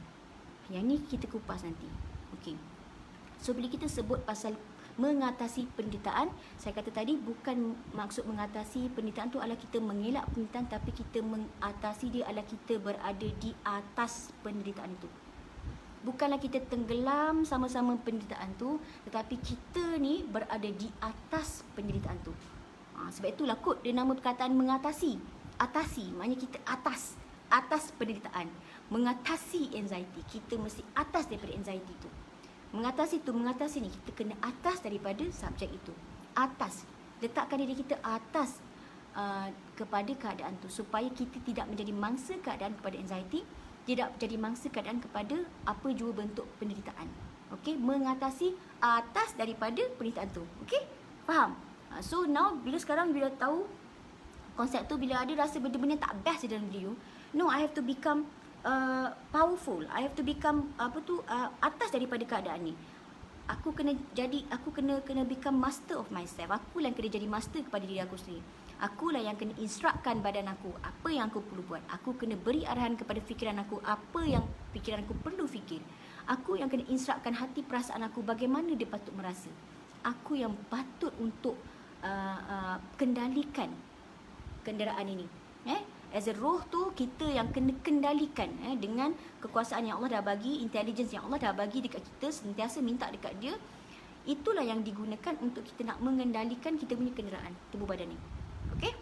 Yang ni kita kupas nanti. Okey. So bila kita sebut pasal mengatasi penderitaan, saya kata tadi bukan maksud mengatasi penderitaan tu adalah kita mengelak penderitaan, tapi kita mengatasi dia adalah kita berada di atas penderitaan itu. Bukanlah kita tenggelam sama-sama penderitaan tu, tetapi kita ni berada di atas penderitaan tu. Sebab itulah kot dia nama perkataan mengatasi. Atasi, maknanya kita atas penderitaan. Mengatasi anxiety, kita mesti atas daripada anxiety tu. Mengatasi ni, kita kena atas daripada subjek itu. Atas, letakkan diri kita atas kepada keadaan tu, supaya kita tidak menjadi mangsa keadaan kepada anxiety, tidak menjadi mangsa keadaan kepada apa jua bentuk penderitaan. Okey, mengatasi atas daripada penderitaan tu. Okey, faham? So now sekarang bila tahu konsep tu, bila ada rasa benda-benda tak best dalam diri you, no, I have to become powerful. I have to become atas daripada keadaan ni. Aku kena become master of myself. Aku yang kena jadi master kepada diri aku sendiri. Akulah yang kena instructkan badan aku apa yang aku perlu buat. Aku kena beri arahan kepada fikiran aku apa yang fikiran aku perlu fikir. Aku yang kena instructkan hati perasaan aku bagaimana dia patut merasa. Aku yang patut untuk kendalikan kenderaan ini. As a roh tu, kita yang kena kendalikan dengan kekuasaan yang Allah dah bagi, intelligence yang Allah dah bagi dekat kita, sentiasa minta dekat dia. Itulah yang digunakan untuk kita nak mengendalikan kita punya kenderaan tubuh badan ni. Okay?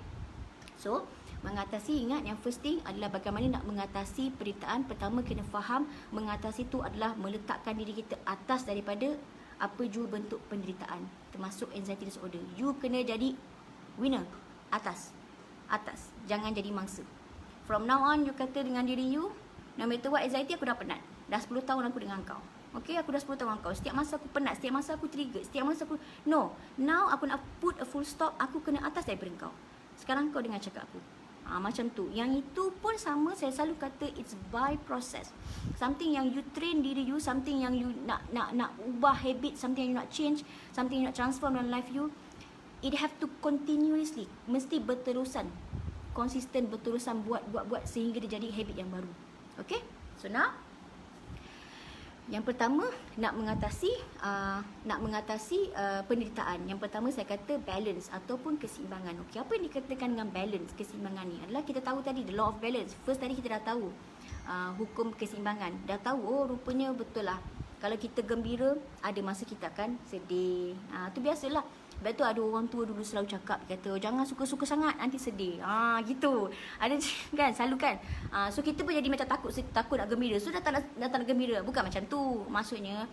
So, mengatasi, ingat yang first thing adalah bagaimana nak mengatasi penderitaan. Pertama, kena faham mengatasi tu adalah meletakkan diri kita atas daripada apa jua bentuk penderitaan, termasuk anxiety disorder. You kena jadi winner, atas. Jangan jadi mangsa. From now on, you kata dengan diri you, no matter what anxiety, aku dah penat. Dah 10 tahun aku dengan kau. Okay, aku dah 10 tahun dengan kau. Setiap masa aku penat, setiap masa aku trigger, setiap masa aku... No, now aku nak put a full stop. Aku kena atas daripada kau. Sekarang kau dengar cakap aku. Macam tu. Yang itu pun sama, saya selalu kata it's by process. Something yang you train diri you, something yang you nak ubah habit, something yang you nak change, something you nak transform dalam life you, it have to continuously, mesti berterusan, konsisten, berterusan buat sehingga dia jadi habit yang baru. Okay? So now, yang pertama nak mengatasi penderitaan. Yang pertama saya kata balance ataupun keseimbangan. Okey, apa yang dikatakan dengan balance, keseimbangan ni adalah kita tahu tadi the law of balance. First tadi kita dah tahu hukum keseimbangan. Dah tahu, oh rupanya betul lah. Kalau kita gembira, ada masa kita akan sedih. Tu biasalah. Sebab tu ada orang tua dulu selalu cakap, kata jangan suka-suka sangat nanti sedih. Gitu. Ada kan, selalu kan. So kita pun jadi macam takut nak gembira. So datang nak gembira. Bukan macam tu. Maksudnya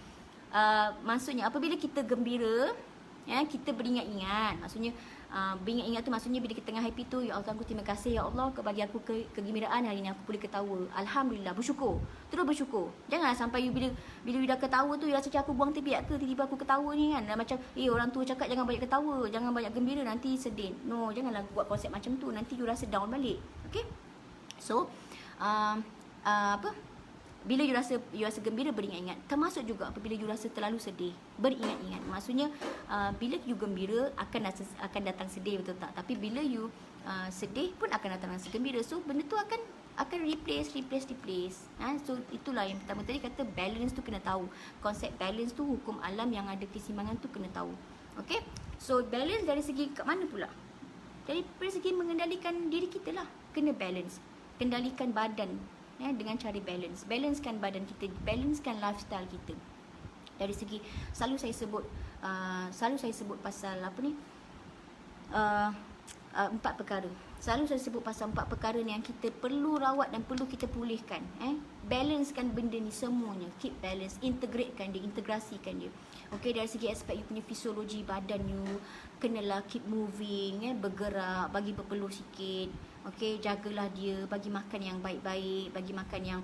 apabila kita gembira, kita beringat-ingat. Maksudnya beringat-ingat tu maksudnya bila kita tengah happy tu, ya Allah aku terima kasih ya Allah bagi aku kegembiraan hari ni, aku boleh ketawa. Alhamdulillah, bersyukur. Terus bersyukur. Janganlah sampai bila you dah ketawa tu, you rasa macam aku buang tebiak ke tiba-tiba aku ketawa ni kan. Macam orang tua cakap jangan banyak ketawa, jangan banyak gembira nanti sedih. No, janganlah buat konsep macam tu. Nanti you rasa down balik. Okay? So, bila you rasa gembira, beringat-ingat. Termasuk juga apabila you rasa terlalu sedih, beringat-ingat. Maksudnya bila you gembira akan datang sedih, betul tak? Tapi bila you sedih pun akan datang rasa gembira. So benda tu akan replace. So itulah yang pertama tadi kata balance tu kena tahu. Konsep balance tu, hukum alam yang ada keseimbangan tu kena tahu. Okay? So balance dari segi kat mana pula? Dari segi mengendalikan diri kita lah. Kena balance. Kendalikan badan dengan cara balancekan badan kita, balancekan lifestyle kita. Dari segi selalu saya sebut pasal apa ni, 4 perkara. Selalu saya sebut pasal 4 perkara ni yang kita perlu rawat dan perlu kita pulihkan. Balancekan benda ni semuanya. Keep balance, integrasikan dia. Okay, dari segi aspek you punya fisiologi badan you, kenalah keep moving, bergerak, bagi berpeluh sikit. Okay, jagalah dia, bagi makan yang baik-baik, bagi makan yang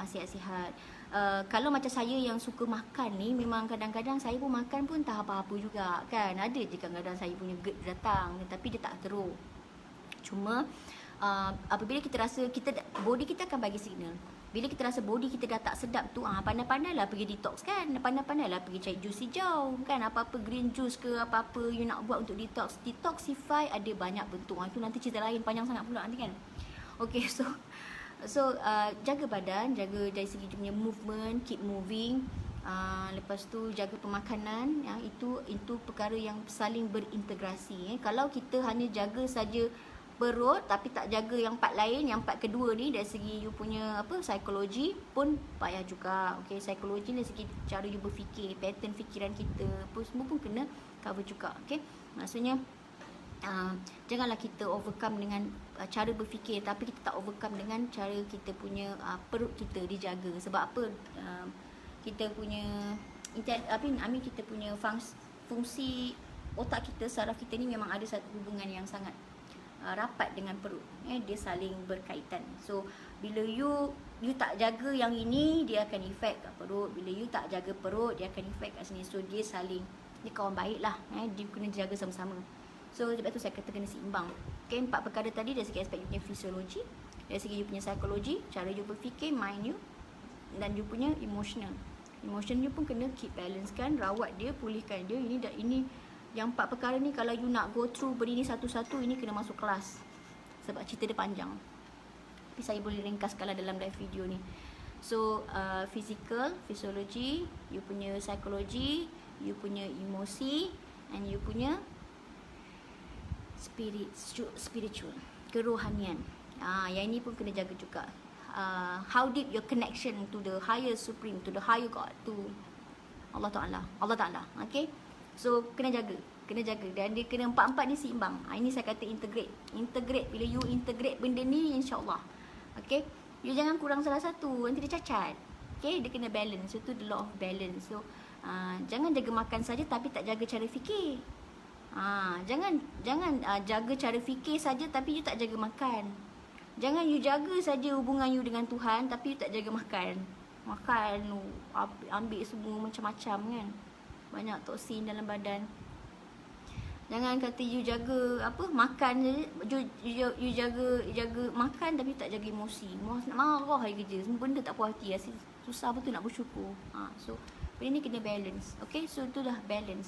sihat-sihat. Kalau macam saya yang suka makan ni, memang kadang-kadang saya pun makan pun tak apa-apa juga kan. Ada je kadang-kadang saya punya GERD datang, tapi dia tak teruk. Cuma apabila kita rasa body kita akan bagi signal. Bila kita rasa body kita dah tak sedap tu, pandai-pandailah pergi detox kan. Pandai-pandailah pergi cari jus hijau kan. Apa-apa green juice ke apa-apa you nak buat untuk detox. Detoxify ada banyak bentuk. Itu nanti cerita lain, panjang sangat pula nanti kan. Okay, so jaga badan, jaga dari segi punya movement, keep moving. Lepas tu jaga pemakanan, itu perkara yang saling berintegrasi. Kalau kita hanya jaga saja perut tapi tak jaga yang part lain, yang part kedua ni, dari segi you punya psikologi pun payah juga. Okay, psikologi dari segi cara you berfikir, pattern fikiran kita pun semua pun kena cover juga. Okay, maksudnya janganlah kita overcome dengan cara berfikir, tapi kita tak overcome dengan cara kita punya perut kita dijaga. Sebab apa? Kita punya kita punya fungsi otak kita, saraf kita ni memang ada satu hubungan yang sangat rapat dengan perut. Dia saling berkaitan. So bila you tak jaga yang ini, dia akan efek kat perut. Bila you tak jaga perut, dia akan efek kat sini. So dia kawan baik lah. Dia kena jaga sama-sama. So sebab tu saya kata kena seimbang. Okay, 4 perkara tadi dari segi aspek you punya fisiologi, dari segi you punya psikologi, cara you berfikir, mind you, dan you punya emotion you pun kena keep balance kan, rawat dia, pulihkan dia. Ini Yang 4 perkara ni kalau you nak go through benda ni satu-satu, ini kena masuk kelas. Sebab cerita dia panjang. Tapi saya boleh ringkaskanlah dalam live video ni. So, physical, physiology, you punya psikologi, you punya emosi, and you punya spiritual, kerohanian. Yang ini pun kena jaga juga. How deep your connection to the higher supreme, to the higher God, to Allah Ta'ala. Okay. So, kena jaga. Dan dia kena empat-empat ni seimbang. Ini saya kata integrate. Bila you integrate benda ni, insyaAllah. Okay. You jangan kurang salah satu, nanti dia cacat. Okay, dia kena balance. So, itu the law of balance. So, jangan jaga makan saja tapi tak jaga cara fikir. Jangan jaga cara fikir saja tapi you tak jaga makan. Jangan you jaga saja hubungan you dengan Tuhan tapi you tak jaga makan. Ambil semua macam-macam kan. Banyak toksin dalam badan. Jangan kata you jaga makan saja, you jaga makan tapi tak jaga emosi. Nak marah hari kerja, semua benda tak puas hati. Susah betul nak bersyukur. So benda ni kena balance. Okay, so itulah balance.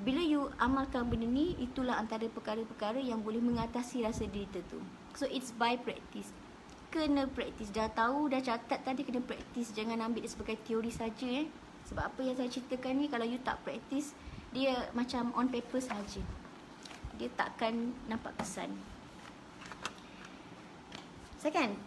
Bila you amalkan benda ni, itulah antara perkara-perkara yang boleh mengatasi rasa derita tu. So it's by practice. Kena practice. Dah tahu, dah catat tadi, kena practice. Jangan ambil dia sebagai teori saja. Sebab apa yang saya ceritakan ni, kalau you tak practice, dia macam on paper saja. Dia takkan nampak kesan. Second,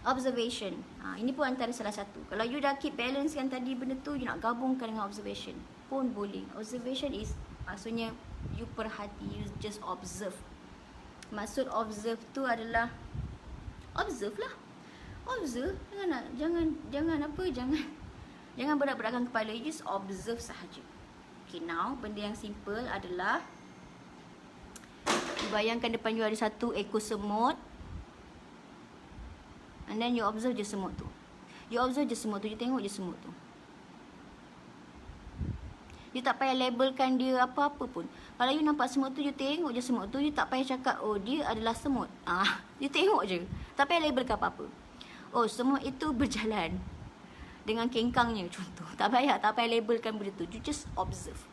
observation. Ini pun antara salah satu. Kalau you dah keep balance kan tadi benda tu, you nak gabungkan dengan observation pun boleh. Observation is maksudnya you perhati, you just observe. Maksud observe tu adalah observe lah. Observe, jangan berat-beratkan kepala, you just observe sahaja. Okay, now benda yang simple adalah bayangkan depan you ada satu ekor semut, and then you observe je semut tu. You tengok je semut tu. You tak payah labelkan dia apa-apa pun. Kalau you nampak semut tu, you tengok je semut tu. You tak payah cakap, oh dia adalah semut. You tengok je. Tak payah labelkan apa-apa. Oh, semut itu berjalan dengan kengkangnya, contoh. Tak payah labelkan benda tu. You just observe.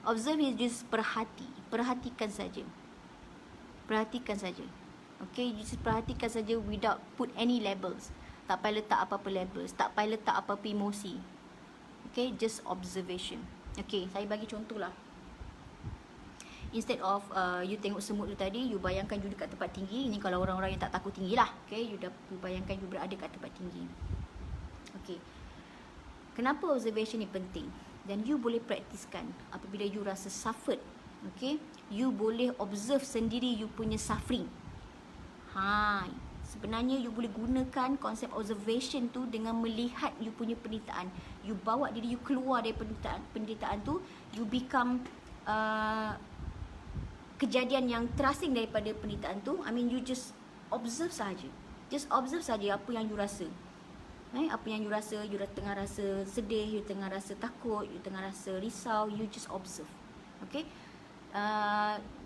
Observe is just perhatikan saja. Okay, you just perhatikan saja without put any labels. Tak payah letak apa-apa labels. Tak payah letak apa-apa emosi. Okay, just observation. Okay, saya bagi contoh lah. Instead of you tengok semut tu tadi, you bayangkan you dekat tempat tinggi. Ini kalau orang-orang yang tak takut tinggi lah. Okay, you bayangkan you berada kat tempat tinggi. Okay, kenapa observation ni penting? Dan you boleh praktiskan apabila you rasa suffered. Okay, you boleh observe sendiri you punya suffering. Sebenarnya you boleh gunakan konsep observation tu dengan melihat you punya penderitaan. You bawa diri you keluar dari penderitaan tu. You become kejadian yang terasing daripada penderitaan tu. you just observe saja. Just observe saja apa yang you rasa. Apa yang you rasa. You tengah rasa sedih, you tengah rasa takut, you tengah rasa risau. You just observe. Okay.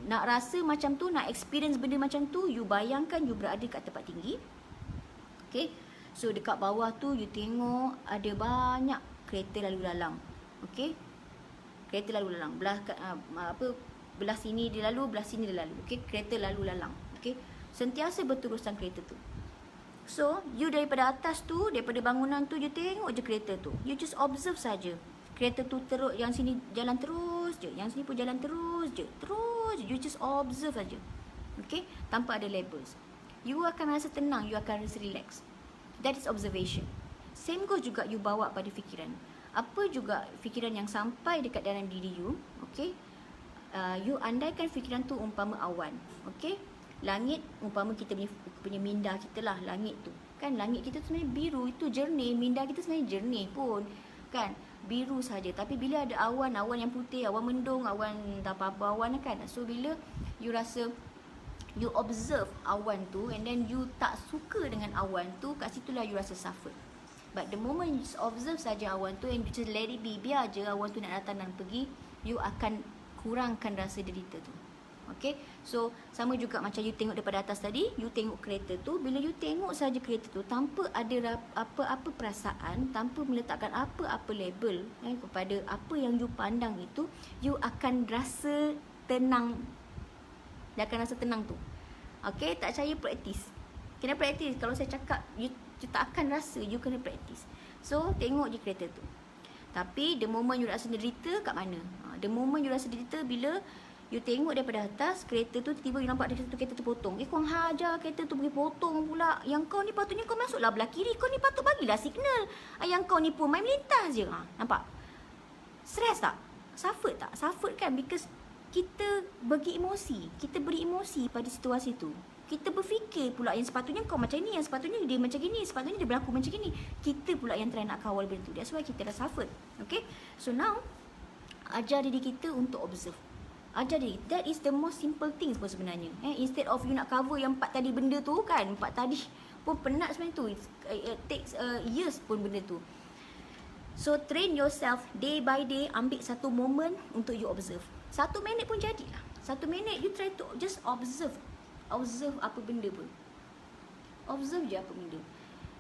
Nak rasa macam tu, nak experience benda macam tu, you bayangkan you berada kat tempat tinggi. Okay, so dekat bawah tu you tengok ada banyak kereta lalu lalang. Okay, kereta lalu lalang, belah sini dia lalu, belah sini dia lalu. Okay, kereta lalu lalang. Okay, sentiasa berterusan kereta tu. So you daripada atas tu, daripada bangunan tu, you tengok je kereta tu. You just observe saja. Kereta tu teruk, yang sini jalan terus je, yang sini pun jalan terus je. You just observe saja. Okay, tanpa ada labels. You akan rasa tenang, you akan rasa relax. That is observation. Same goes juga you bawa pada fikiran. Apa juga fikiran yang sampai dekat dalam diri you. Okay, you andaikan fikiran tu umpama awan. Okay, langit umpama kita punya minda kita lah, langit tu. Kan langit kita tu sebenarnya biru, itu jernih. Minda kita sebenarnya jernih pun. Kan, biru saja. Tapi bila ada awan yang putih, awan mendung, awan tak apa-apa awan kan. So bila you rasa, you observe awan tu, and then you tak suka dengan awan tu, kat situlah you rasa suffer. But the moment you just observe saja awan tu, and you just let it be, biar je awan tu nak datang dan pergi, you akan kurangkan rasa derita tu. Okay, so sama juga macam you tengok daripada atas tadi, you tengok kereta tu, bila you tengok saja kereta tu tanpa ada apa-apa perasaan, tanpa meletakkan apa-apa label kepada apa yang you pandang itu, you akan rasa tenang. Dia akan rasa tenang tu. Okay, tak percaya praktis. Kena praktis. Kalau saya cakap, you tak akan rasa, you kena praktis. So, tengok je kereta tu. Tapi, the moment you rasa derita, kat mana? The moment you rasa derita, bila you tengok daripada atas, kereta tu, tiba-tiba you nampak kereta tu potong. Korang hajar kereta tu pergi potong pula. Yang kau ni patutnya kau masuklah belah kiri. Kau ni patut bagilah signal. Yang kau ni pun main melintas je. Nampak? Stress tak? Suffer tak? Suffer kan? Because kita bagi emosi. Kita beri emosi pada situasi tu. Kita berfikir pula yang sepatutnya kau macam ni, yang sepatutnya dia macam gini, sepatutnya dia berlaku macam gini. Kita pula yang try nak kawal benda tu. That's why kita dah suffer. Okay? So now, ajar diri kita untuk observe. Ajar diri. That is the most simple things pun sebenarnya. Instead of you nak cover yang 4 tadi benda tu kan. 4 tadi pun penat sebenarnya tu. It takes years pun benda tu. So train yourself day by day. Ambil satu moment untuk you observe. 1 minit pun jadilah. 1 minit you try to just observe. Observe apa benda pun. Observe je apa benda.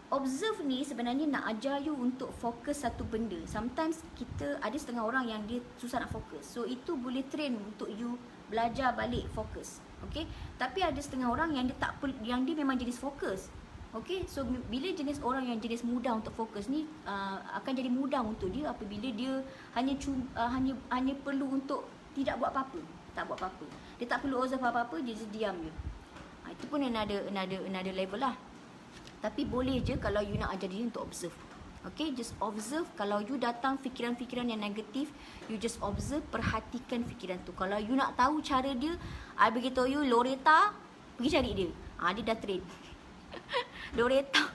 Observe ni sebenarnya nak ajar you untuk fokus satu benda. Sometimes kita ada setengah orang yang dia susah nak fokus. So itu boleh train untuk you belajar balik fokus. Okay. Tapi ada setengah orang yang dia memang jenis fokus. Okay. So bila jenis orang yang jenis mudah untuk fokus ni akan jadi mudah untuk dia apabila dia hanya perlu untuk tidak buat apa-apa. Tak buat apa-apa. Dia tak perlu observe apa-apa, dia just diam je. Itu pun another level lah. Tapi boleh je kalau you nak ajar diri untuk observe. Okay, just observe. Kalau you datang fikiran-fikiran yang negatif, you just observe, perhatikan fikiran tu. Kalau you nak tahu cara dia, I beritahu you Loretta, pergi cari dia. Dia dah train. Loretta.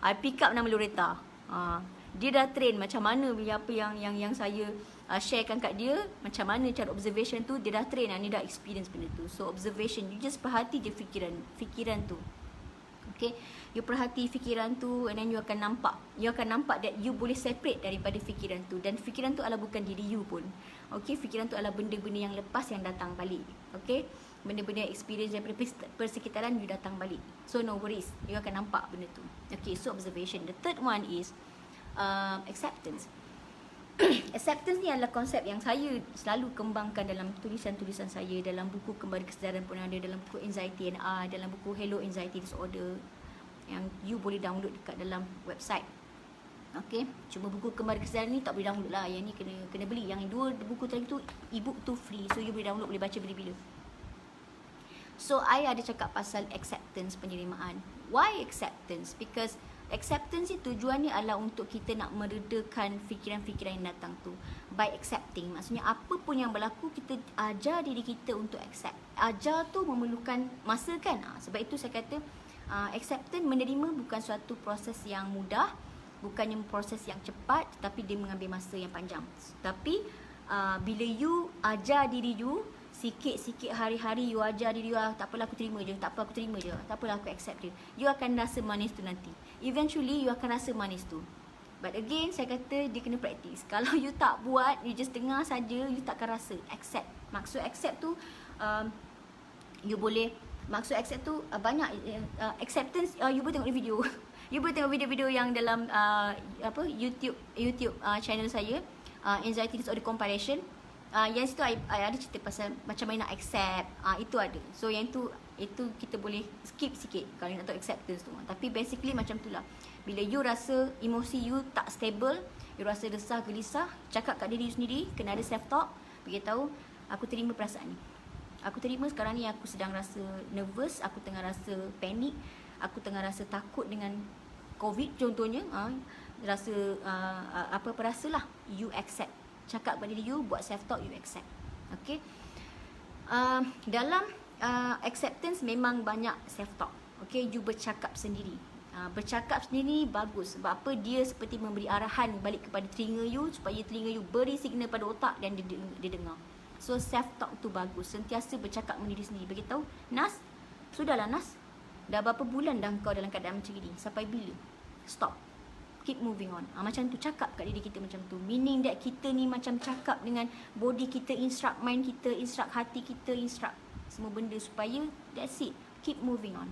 I pick up nama Loretta. Dia dah train macam mana apa yang saya sharekan kat dia, macam mana cara observation tu, dia dah train, dia dah experience benda tu. So observation, you just perhati je fikiran tu. Okay, you perhati fikiran tu and then you akan nampak that you boleh separate daripada fikiran tu, dan fikiran tu adalah bukan diri you pun. Okay, fikiran tu adalah benda-benda yang lepas yang datang balik. Okay, benda-benda experience daripada persekitaran you datang balik. So no worries, you akan nampak benda tu. Okay, so observation. The third one is acceptance. Acceptance ni adalah konsep yang saya selalu kembangkan dalam tulisan-tulisan saya, dalam buku Kembali Kesedaran pun ada, dalam buku Anxiety and I, dalam buku Hello Anxiety Disorder yang you boleh download dekat dalam website. Okay, cuma buku Kembali Kesedaran ni tak boleh download lah, yang ni kena beli. Yang dua buku tadi tu e-book tu free, so you boleh download, boleh baca bila-bila. So I ada cakap pasal acceptance, penerimaan. Why acceptance? Because acceptance ni tujuannya adalah untuk kita nak meredakan fikiran-fikiran yang datang tu. By accepting, maksudnya apa pun yang berlaku, kita ajar diri kita untuk accept. Ajar tu memerlukan masa kan. Sebab itu saya kata acceptance, menerima bukan suatu proses yang mudah, bukannya proses yang cepat, tapi dia mengambil masa yang panjang. Tapi bila you ajar diri you, sikit-sikit hari-hari you ajar diri you, tak apalah aku terima je, tak apa aku terima je, tak apalah aku accept je, you akan rasa manis tu nanti. Eventually you akan rasa manis tu. But again, saya kata dia kena praktis. Kalau you tak buat, you just dengar saja, you takkan rasa. Accept. Maksud accept tu you boleh, maksud accept tu banyak. Acceptance you boleh tengok video. You boleh tengok video-video yang dalam YouTube channel saya, Anxiety Disorder Comparison. Yang situ I ada cerita pasal macam mana nak accept. Itu ada. So yang itu kita boleh skip sikit kalau nak tahu acceptance tu. Tapi basically macam tu lah. Bila you rasa emosi you tak stable, you rasa resah, gelisah, cakap kat diri you sendiri, kena ada self talk, beritahu aku terima perasaan ni. Aku terima sekarang ni aku sedang rasa nervous, aku tengah rasa panik, aku tengah rasa takut dengan COVID contohnya. Rasa apa-apa rasalah, you accept. Cakap pada diri you, buat self talk, you accept. Okay. Dalam acceptance memang banyak self talk. Okay, you bercakap sendiri. Bercakap sendiri bagus. Sebab apa? Dia seperti memberi arahan balik kepada telinga you, supaya telinga you beri signal pada otak dan dia dengar. So self talk tu bagus. Sentiasa bercakap dengan diri sendiri. Beritahu, Nas, sudahlah Nas, dah berapa bulan dah kau dalam keadaan macam ni? Sampai bila? Stop. Keep moving on. Macam tu, cakap kat diri kita macam tu. Meaning that kita ni macam cakap dengan body kita, instruct mind kita, instruct hati kita, instruct semua benda supaya that's it, keep moving on.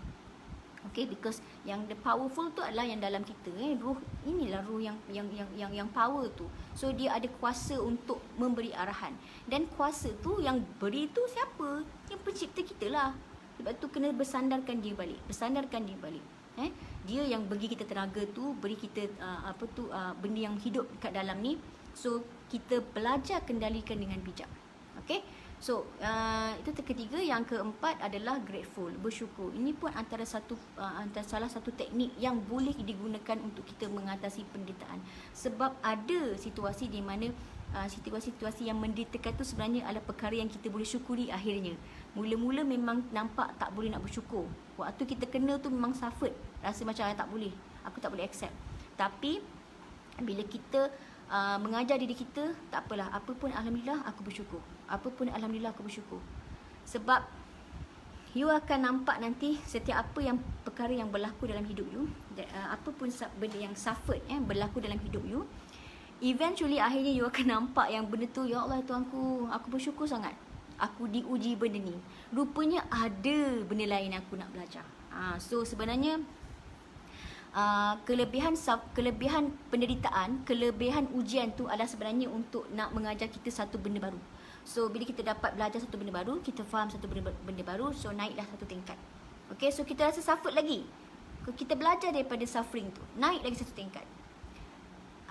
Okay, because yang the powerful tu adalah yang dalam kita, ruh. Inilah ruh yang power tu. So dia ada kuasa untuk memberi arahan. Dan kuasa tu yang beri tu siapa? Yang pencipta kita lah. Sebab tu kena bersandarkan dia balik. Dia yang bagi kita tenaga tu, beri kita benda yang hidup kat dalam ni. So kita belajar kendalikan dengan bijak. Okay. So itu ketiga. Yang keempat adalah grateful, bersyukur. Ini pun antara salah satu teknik yang boleh digunakan untuk kita mengatasi penderitaan. Sebab ada situasi di mana situasi-situasi yang menderitakan tu sebenarnya adalah perkara yang kita boleh syukuri akhirnya. Mula-mula memang nampak tak boleh nak bersyukur. Waktu kita kena tu memang suffered, rasa macam tak boleh, aku tak boleh accept. Tapi bila kita mengajar diri kita, tak apalah, apa pun alhamdulillah aku bersyukur. Sebab you akan nampak nanti setiap perkara yang berlaku dalam hidup you, apa pun benda yang suffered berlaku dalam hidup you, eventually akhirnya you akan nampak yang benda tu, ya Allah Tuhanku, aku bersyukur sangat aku diuji benda ni. Rupanya ada benda lain yang aku nak belajar. So sebenarnya kelebihan penderitaan, kelebihan ujian tu adalah sebenarnya untuk nak mengajar kita satu benda baru. So bila kita dapat belajar satu benda baru, kita faham satu benda baru, so naiklah satu tingkat. Okay, so kita rasa suffer lagi, kita belajar daripada suffering tu, naik lagi satu tingkat.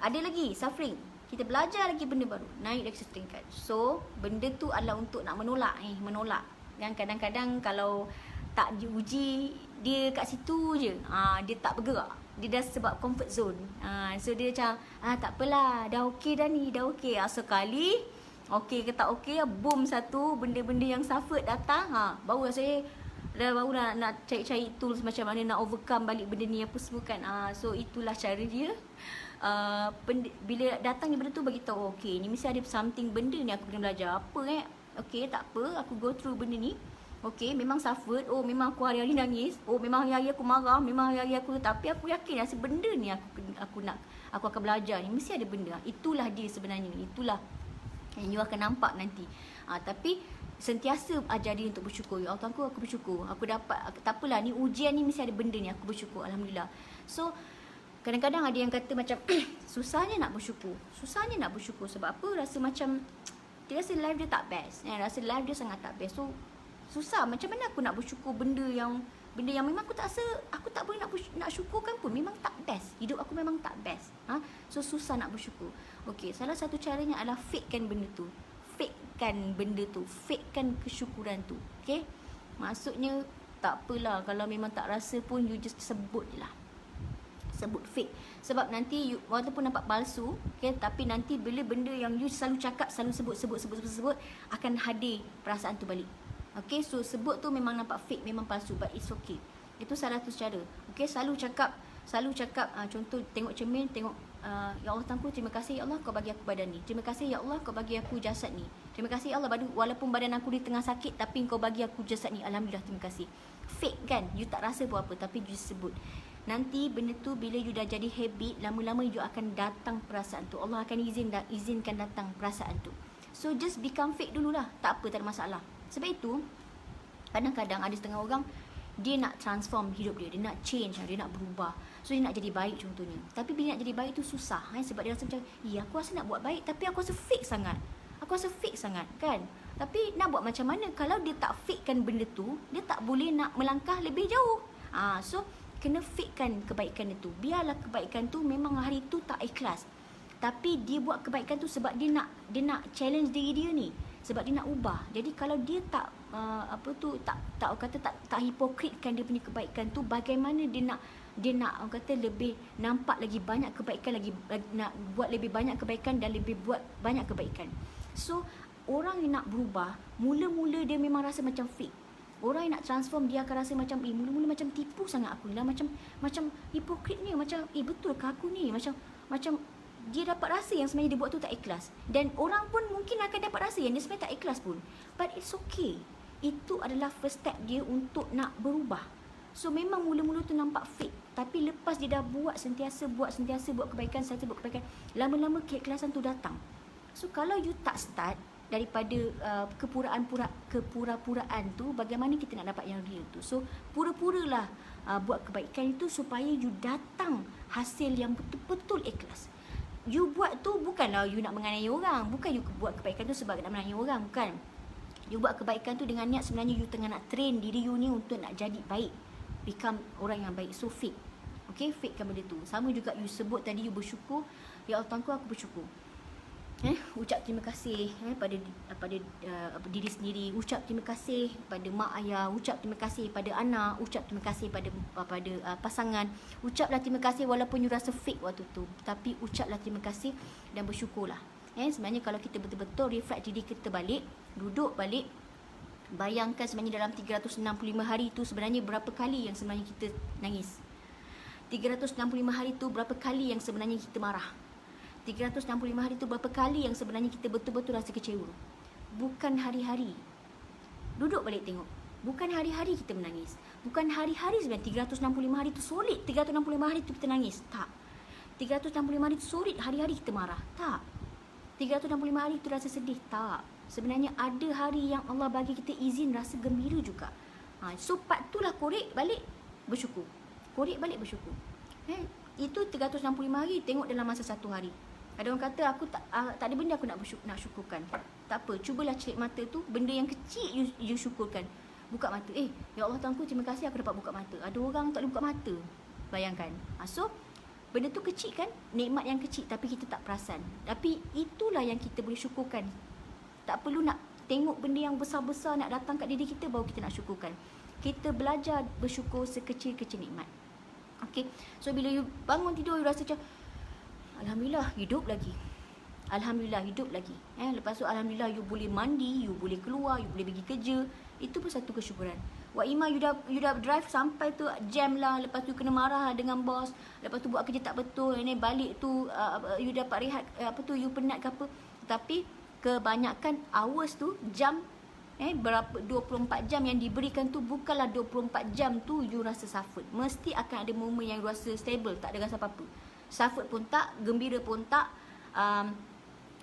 Ada lagi suffering, kita belajar lagi benda baru, naik lagi satu tingkat. So benda tu adalah untuk nak menolak. Dan kadang-kadang kalau tak diuji, dia kat situ je, dia tak bergerak. Dia dah sebab comfort zone. So dia macam tak apalah, dah okey dah ni, dah okey. Sekali okey ke tak okey, boom, satu benda-benda yang suffered datang, baru saya nak cari tools macam mana nak overcome balik benda ni apa semua kan. So itulah cara dia. Bila datang benda tu, bagi tahu okey, ni mesti ada something, benda ni aku kena belajar apa okey, tak apa, aku go through benda ni. Okey, memang suffered, memang aku hari-hari nangis, memang hari-hari aku marah, memang hari-hari aku, tapi aku yakin rasa benda ni aku akan belajar ni, mesti ada benda. Itulah dia sebenarnya, itulah yang you akan nampak nanti. Tapi sentiasa ajar dia untuk bersyukur. Ya Allah, aku bersyukur, aku dapat, tak apalah, ni ujian ni mesti ada benda ni, aku bersyukur, alhamdulillah. So kadang-kadang ada yang kata macam susahnya nak bersyukur sebab apa? Rasa macam dia rasa life dia tak best, rasa life dia sangat tak best. So susah, macam mana aku nak bersyukur benda yang memang aku tak rasa, aku tak boleh nak syukurkan pun, memang tak best, hidup aku memang tak best. So susah nak bersyukur. Okey, salah satu caranya adalah fakekan benda tu, fakekan kesyukuran tu. Okey, maksudnya tak apalah, kalau memang tak rasa pun you just sebut je lah, sebut fake. Sebab nanti you, walaupun nampak palsu, tapi nanti bila benda yang you selalu cakap, selalu sebut akan hadir perasaan tu balik. Okay, so sebut tu memang nampak fake, memang palsu, but it's okay. Itu salah satu cara. Okay, selalu cakap, contoh tengok cermin, tengok, ya Allah Tuhanku, terima kasih ya Allah kau bagi aku badan ni. Terima kasih ya Allah kau bagi aku jasad ni. Terima kasih ya Allah, walaupun badan aku di tengah sakit, tapi kau bagi aku jasad ni. Alhamdulillah, terima kasih. Fake kan, you tak rasa buat apa, tapi you sebut. Nanti benda tu bila you dah jadi habit, lama-lama you akan datang perasaan tu. Allah akan izinkan datang perasaan tu. So just become fake dululah, tak apa, tak ada masalah. Sebab itu kadang-kadang ada setengah orang, dia nak transform hidup dia nak change, dia nak berubah. So dia nak jadi baik contohnya. Tapi bila nak jadi baik tu susah, sebab dia rasa macam, aku rasa nak buat baik, tapi aku rasa fake sangat kan. Tapi nak buat macam mana kalau dia tak fakekan benda tu, dia tak boleh nak melangkah lebih jauh. So kena fakekan kebaikan itu. Biarlah kebaikan tu memang hari tu tak ikhlas, tapi dia buat kebaikan tu sebab dia nak challenge diri dia ni, sebab dia nak ubah. Jadi kalau dia tak tak hipokritkan dia punya kebaikan tu, bagaimana dia nak orang kata lebih nampak lagi banyak kebaikan, lagi nak buat lebih banyak kebaikan dan lebih buat banyak kebaikan. So orang yang nak berubah, mula-mula dia memang rasa macam fake. Orang yang nak transform, dia akan rasa macam mula-mula macam tipu sangat aku ni lah, macam hipokritnya, macam betul ke aku ni, macam dia dapat rasa yang sebenarnya dia buat tu tak ikhlas. Dan orang pun mungkin akan dapat rasa yang dia sebenarnya tak ikhlas pun. But it's okay. Itu adalah first step dia untuk nak berubah. So memang mula-mula tu nampak fake, tapi lepas dia dah sentiasa buat kebaikan, lama-lama keikhlasan tu datang. So kalau you tak start, daripada kepura-puraan tu, bagaimana kita nak dapat yang real tu. So pura-puralah buat kebaikan itu supaya you datang hasil yang betul-betul ikhlas. You buat tu bukanlah you nak menganiaya orang, bukan you buat kebaikan tu sebab nak menganiaya orang, bukan. You buat kebaikan tu dengan niat sebenarnya you tengah nak train diri you ni untuk nak jadi baik, become orang yang baik. So fake, okay, fakekan benda tu. Sama juga you sebut tadi, you bersyukur, ya Allah Tuanku aku bersyukur, ucap terima kasih pada diri sendiri, ucap terima kasih pada mak ayah, ucap terima kasih pada anak, ucap terima kasih pada pasangan. Ucaplah terima kasih walaupun you rasa fake waktu tu, tapi ucaplah terima kasih dan bersyukurlah. Sebenarnya kalau kita betul-betul reflect diri kita balik, duduk balik, bayangkan sebenarnya dalam 365 hari tu sebenarnya berapa kali yang sebenarnya kita nangis. 365 hari tu berapa kali yang sebenarnya kita marah. 365 hari tu berapa kali yang sebenarnya kita betul-betul rasa kecewa. Bukan hari-hari. Duduk balik tengok. Bukan hari-hari kita menangis. Bukan hari-hari sebenarnya 365 hari tu solid. 365 hari tu kita nangis. Tak. 365 hari tu solid hari-hari kita marah. Tak. 365 hari tu rasa sedih. Tak. Sebenarnya ada hari yang Allah bagi kita izin rasa gembira juga. So part tu lah korek balik bersyukur. Korek balik bersyukur. Itu 365 hari tengok dalam masa satu hari. Ada orang kata aku tak ada benda aku nak syukurkan. Tak apa, cubalah celik mata tu, benda yang kecil you syukurkan. Buka mata. Ya Allah Tuanku, terima kasih aku dapat buka mata. Ada orang tak boleh buka mata. Bayangkan. So benda tu kecil kan? Nikmat yang kecil tapi kita tak perasan. Tapi itulah yang kita boleh syukurkan. Tak perlu nak tengok benda yang besar-besar nak datang kat diri kita baru kita nak syukurkan. Kita belajar bersyukur sekecil-kecil nikmat. Okay. So bila you bangun tidur you rasa macam Alhamdulillah hidup lagi. Alhamdulillah hidup lagi. Lepas tu Alhamdulillah you boleh mandi, you boleh keluar, you boleh pergi kerja. Itu pun satu kesyukuran. Wa ima you dah drive sampai tu jam lah, lepas tu kena marah dengan bos, lepas tu buat kerja tak betul, balik tu you dapat rehat, you penat ke apa. Tapi kebanyakan hours tu, jam berapa 24 jam yang diberikan tu bukanlah 24 jam tu you rasa suffer. Mesti akan ada momen yang you rasa stable, tak ada rasa apa-apa. Suffer pun tak, gembira pun tak,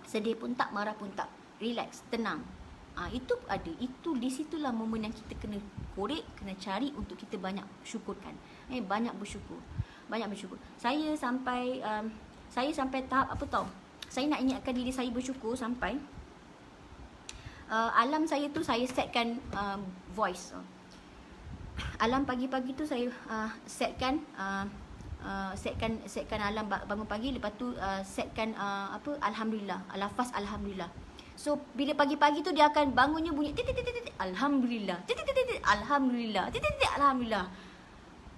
sedih pun tak, marah pun tak. Relax, tenang. Itu ada. Itu di situlah momen yang kita kena korek, kena cari untuk kita banyak syukurkan. Banyak bersyukur. Banyak bersyukur. Saya sampai tahap apa tau? Saya nak ingatkan diri saya bersyukur sampai alarm saya tu saya setkan voice. Alarm pagi-pagi tu saya setkan alarm bangun pagi, lepas tu setkan alhamdulillah, lafaz alhamdulillah. So bila pagi-pagi tu dia akan bangunnya bunyi alhamdulillah, alhamdulillah, alhamdulillah.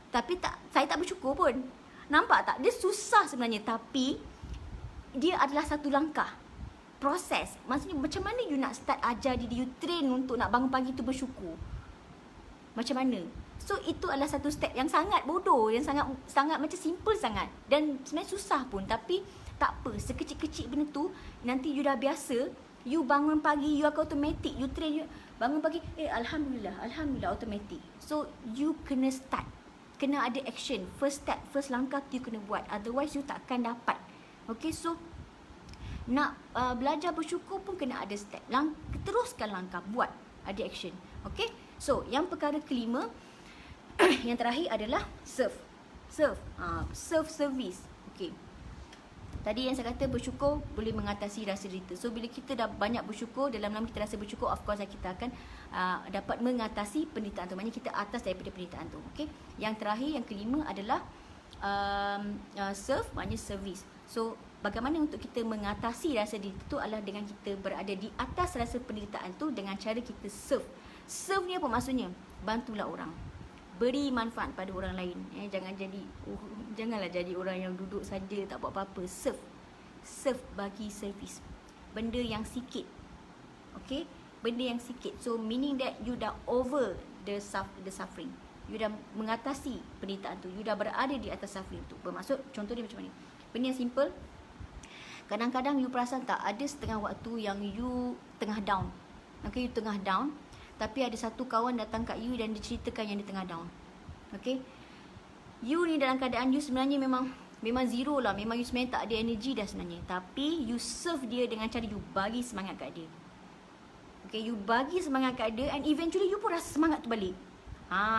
Tapi saya tak bersyukur pun. Nampak tak? Dia susah sebenarnya, tapi dia adalah satu langkah proses. Maksudnya macam mana you nak start ajar diri you, train untuk nak bangun pagi tu bersyukur. Macam mana? So itu adalah satu step yang sangat bodoh, yang sangat macam simple sangat dan sebenarnya susah pun, tapi tak apa, sekecil-kecil benda tu nanti you dah biasa, you bangun pagi you akan automatic, you train you bangun pagi, alhamdulillah, alhamdulillah, automatic. So you kena start, kena ada action, first step, first langkah you kena buat, otherwise you takkan dapat. Okay, so nak belajar bersyukur pun kena ada step, teruskan langkah, buat, ada action. Okay, so yang perkara kelima yang terakhir adalah serve service. Okay, tadi yang saya kata bersyukur boleh mengatasi rasa derita. So bila kita dah banyak bersyukur, dalam kita rasa bersyukur, of course kita akan dapat mengatasi penderitaan tu. Maksudnya kita atas daripada penderitaan tu. Okay, yang terakhir, yang kelima adalah serve, maknanya service. So bagaimana untuk kita mengatasi rasa derita tu adalah dengan kita berada di atas rasa penderitaan tu dengan cara kita serve. Serve ni apa maksudnya? Bantulah orang, beri manfaat pada orang lain. Janganlah jadi orang yang duduk saja tak buat apa-apa. Serve, bagi servis. Benda yang sikit. Okay, benda yang sikit. So meaning that you dah over the suffering. You dah mengatasi penderitaan tu. You dah berada di atas suffering tu. Bermaksud contoh dia macam mana? Benda yang simple. Kadang-kadang you perasan tak, ada setengah waktu yang you tengah down. Okay, you tengah down, tapi ada satu kawan datang kat you dan dia ceritakan yang dia tengah down. Okay, you ni dalam keadaan you sebenarnya memang zero lah. Memang you sebenarnya tak ada energy dah sebenarnya. Tapi you serve dia dengan cara you bagi semangat kat dia. Okay, you bagi semangat kat dia, and eventually you pun rasa semangat tu balik.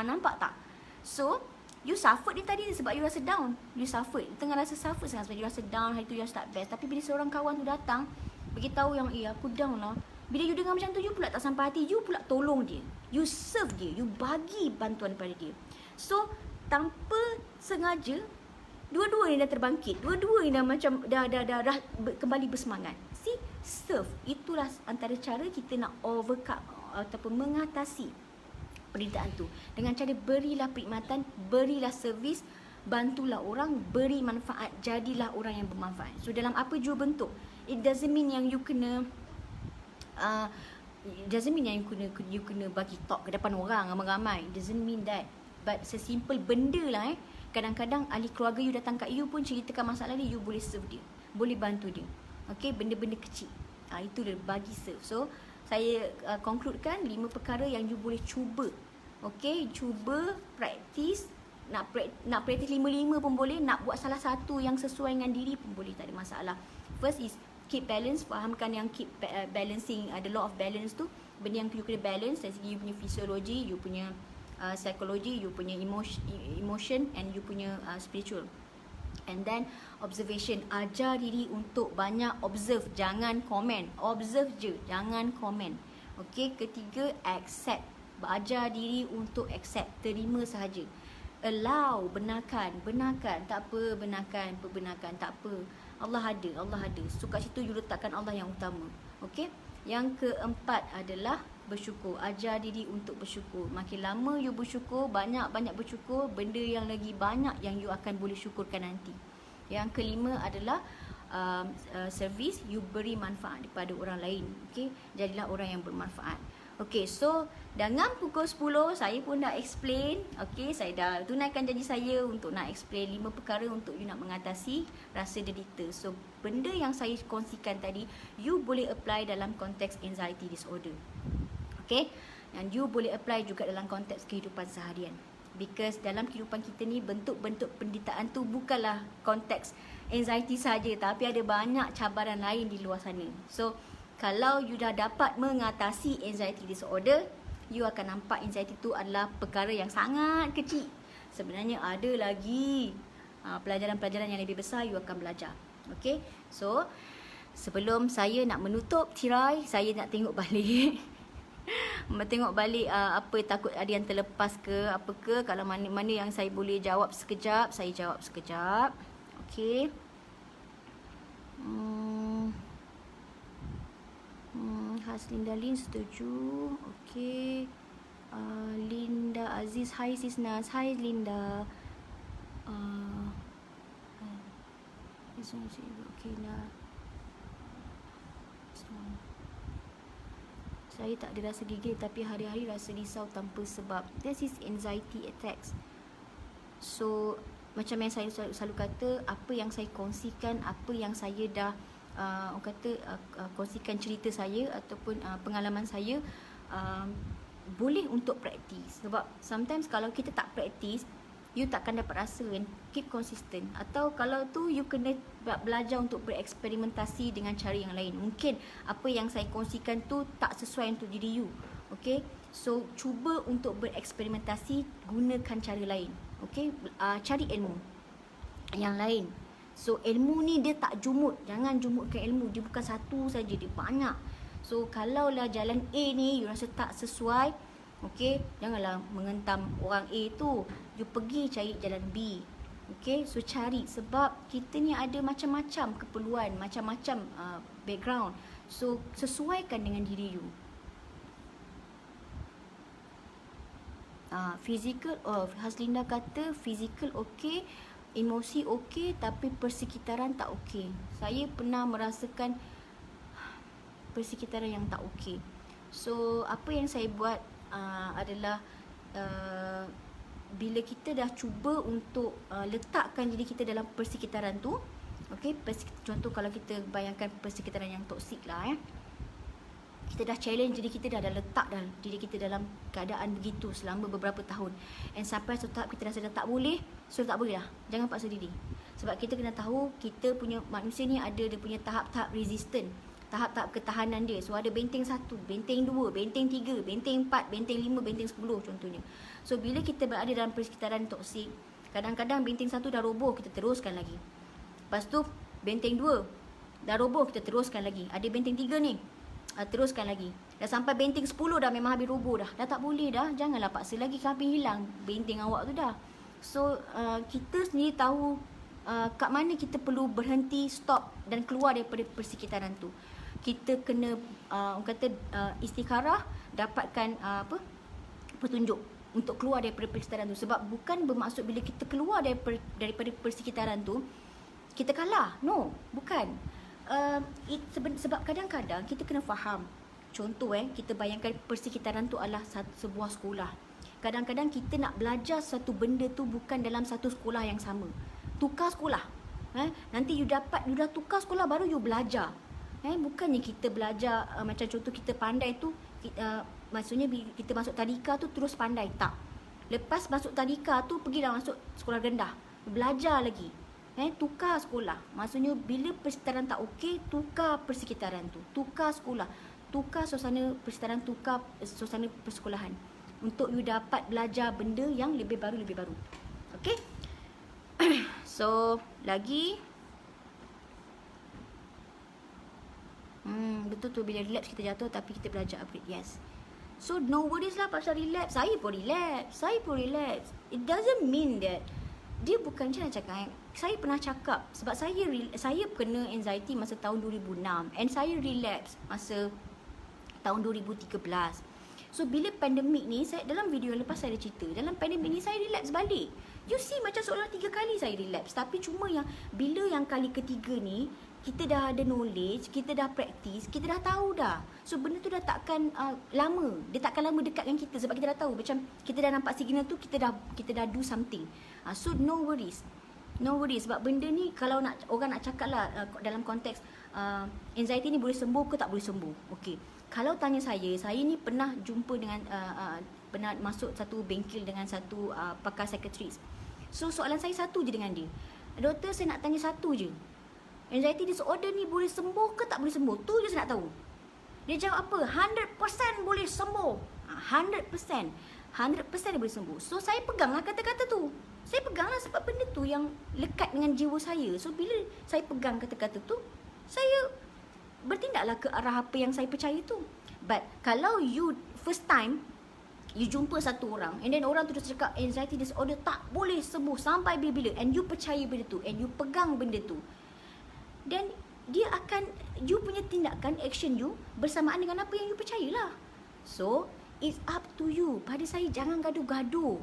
Nampak tak? So, you suffered ni tadi sebab you rasa down. You suffered, tengah rasa suffer sangat sebab you rasa down, hari tu you start best. Tapi bila seorang kawan tu datang, beritahu yang, aku down lah. Bila you dengar macam tu, you pula tak sampai hati, you pula tolong dia. You serve dia, you bagi bantuan kepada dia. So, tanpa sengaja, dua-dua ni dah terbangkit. Dua-dua ni dah macam dah kembali bersemangat. See, serve. Itulah antara cara kita nak overcome ataupun mengatasi penderitaan tu. Dengan cara berilah perkhidmatan, berilah servis, bantulah orang, beri manfaat, jadilah orang yang bermanfaat. So dalam apa jua bentuk. It doesn't mean yang you kena you kena bagi talk ke depan orang ramai-ramai. It doesn't mean that. But sesimpel benda lah kadang-kadang ahli keluarga you datang kat you pun ceritakan masalah dia, you boleh serve dia, boleh bantu dia. Okay, benda-benda kecil. Itu dia bagi serve. So saya concludekan 5 perkara yang you boleh cuba. Okay, cuba praktis. Nak praktis 5-5 pun boleh. Nak buat salah satu yang sesuai dengan diri pun boleh, tak ada masalah. First is keep balance. Fahamkan yang keep balancing, the law of balance tu. Benda yang you kena balance dari segi you punya fisiologi, you punya psikologi, you punya emotion and you punya spiritual. And then observation. Ajar diri untuk banyak observe, jangan komen. Observe je, jangan komen. Okay, ketiga, accept. Ajar diri untuk accept, terima sahaja. Allow, benarkan, tak apa, benarkan, tak apa. Allah ada. So kat situ you letakkan Allah yang utama. Okay. Yang keempat adalah bersyukur. Ajar diri untuk bersyukur. Makin lama you bersyukur, banyak-banyak bersyukur, benda yang lagi banyak yang you akan boleh syukurkan nanti. Yang kelima adalah servis, you beri manfaat kepada orang lain. Okay, jadilah orang yang bermanfaat. Okay, so dengan pukul 10 saya pun dah explain. Okay, saya dah tunaikan janji saya untuk nak explain 5 perkara untuk you nak mengatasi rasa derita. So benda yang saya kongsikan tadi, you boleh apply dalam konteks anxiety disorder. Okay, dan you boleh apply juga dalam konteks kehidupan seharian. Because dalam kehidupan kita ni, bentuk-bentuk penderitaan tu bukanlah konteks anxiety saja, tapi ada banyak cabaran lain di luar sana. So kalau you dah dapat mengatasi anxiety disorder, you akan nampak anxiety tu adalah perkara yang sangat kecil. Sebenarnya ada lagi pelajaran-pelajaran yang lebih besar you akan belajar. Okay, so sebelum saya nak menutup tirai, saya nak tengok balik apa, takut ada yang terlepas ke apa ke. Kalau mana yang saya boleh jawab sekejap, saya jawab sekejap. Okay. Haslinda Lin setuju. Okay. Linda Aziz, hi Sis Nas. Hi Linda. Okay lah. Saya tak ada rasa gigil tapi hari-hari rasa risau tanpa sebab. This is anxiety attacks. So macam yang saya selalu kata, apa yang saya kongsikan, apa yang saya dah kongsikan cerita saya ataupun pengalaman saya, boleh untuk praktis. Sebab sometimes kalau kita tak praktis, you takkan dapat rasa and keep consistent. Atau kalau tu you kena belajar untuk bereksperimentasi dengan cara yang lain. Mungkin apa yang saya kongsikan tu tak sesuai untuk diri you. Okay, so cuba untuk bereksperimentasi, gunakan cara lain. Okay, cari ilmu yang lain. So ilmu ni dia tak jumut. Jangan jumutkan ilmu. Dia bukan satu saja, dia banyak. So kalaulah jalan A ni you rasa tak sesuai, okay, janganlah mengentam orang A tu. You pergi cari jalan B. Okay, so cari. Sebab kita ni ada macam-macam keperluan, macam-macam background. So sesuaikan dengan diri you. Physical, Haslinda kata physical okey, emosi okey, tapi persekitaran tak okey. Saya pernah merasakan persekitaran yang tak okey. So apa yang saya buat adalah bila kita dah cuba untuk letakkan diri kita dalam persekitaran tu, okey, contoh kalau kita bayangkan persekitaran yang toksik lah, kita dah challenge diri kita, dah letak dah diri kita dalam keadaan begitu selama beberapa tahun, and sampai satu tahap kita rasa dah tak boleh, so tak boleh lah. Jangan paksa diri. Sebab kita kena tahu kita punya manusia ni ada dia punya tahap-tahap resistant. tahap-tahap ketahanan dia. So ada benteng 1, benteng 2, benteng 3, benteng 4, benteng 5, benteng 10 contohnya. So bila kita berada dalam persekitaran toksik, kadang-kadang benteng 1 dah roboh, kita teruskan lagi. Lepas tu benteng 2 dah roboh, kita teruskan lagi. Ada benteng 3 ni, teruskan lagi. Dah sampai benteng 10 dah memang habis roboh dah. Dah tak boleh dah. Janganlah paksa lagi, habis hilang benteng awak tu dah. So kita sendiri tahu kat mana kita perlu berhenti, stop dan keluar daripada persekitaran tu. Kita kena istikharah, dapatkan petunjuk untuk keluar daripada persekitaran tu. Sebab bukan bermaksud bila kita keluar daripada persekitaran tu kita kalah. No, bukan. Sebab kadang-kadang kita kena faham. Contoh kita bayangkan persekitaran tu adalah sebuah sekolah. Kadang-kadang kita nak belajar satu benda tu bukan dalam satu sekolah yang sama. Tukar sekolah. Nanti you dah tukar sekolah baru you belajar. Bukannya kita belajar macam contoh kita pandai tu, maksudnya kita masuk tadika tu terus pandai. Tak. Lepas masuk tadika tu pergilah masuk sekolah rendah. Belajar lagi. Tukar sekolah. Maksudnya bila persekitaran tak okey, tukar persekitaran tu. Tukar sekolah. Tukar suasana persekitaran, tukar suasana persekolahan. Untuk you dapat belajar benda yang lebih baru. Okay? So, lagi. Betul tu, bila relapse kita jatuh tapi kita belajar upgrade. Yes. So, no worries lah pasal relapse. Saya pun relapse. It doesn't mean that dia bukan macam nak cakap. Saya pernah cakap sebab saya kena anxiety masa tahun 2006 and saya relapse masa tahun 2013. So bila pandemik ni, saya dalam video yang lepas saya ada cerita, dalam pandemik ni saya relapse balik. You see macam seolah 3 kali saya relapse, tapi cuma yang bila yang kali ketiga ni kita dah ada knowledge, kita dah practice, kita dah tahu dah. So benda tu dah takkan lama. Dia takkan lama dekat dengan kita sebab kita dah tahu. Macam kita dah nampak signal tu, kita dah do something. So no worries. Sebab benda ni kalau orang nak cakap lah dalam konteks anxiety ni boleh sembuh ke tak boleh sembuh. Okey. Kalau tanya saya ni pernah jumpa dengan pernah masuk satu bengkel dengan satu pakar psikiatris. So soalan saya satu je dengan dia. Doktor, saya nak tanya satu je. Anxiety disorder ni boleh sembuh ke tak boleh sembuh? Tu je saya nak tahu. Dia jawab apa? 100% boleh sembuh. 100% dia boleh sembuh. So saya peganglah kata-kata tu. Saya peganglah sebab benda tu yang lekat dengan jiwa saya. So bila saya pegang kata-kata tu, saya bertindaklah ke arah apa yang saya percaya tu. But kalau you first time you jumpa satu orang and then orang tu terus cakap anxiety disorder tak boleh sembuh sampai bila-bila, and you percaya benda tu and you pegang benda tu, then dia akan, you punya tindakan, action you bersamaan dengan apa yang you percayalah. So it's up to you. Pada saya, jangan gaduh-gaduh.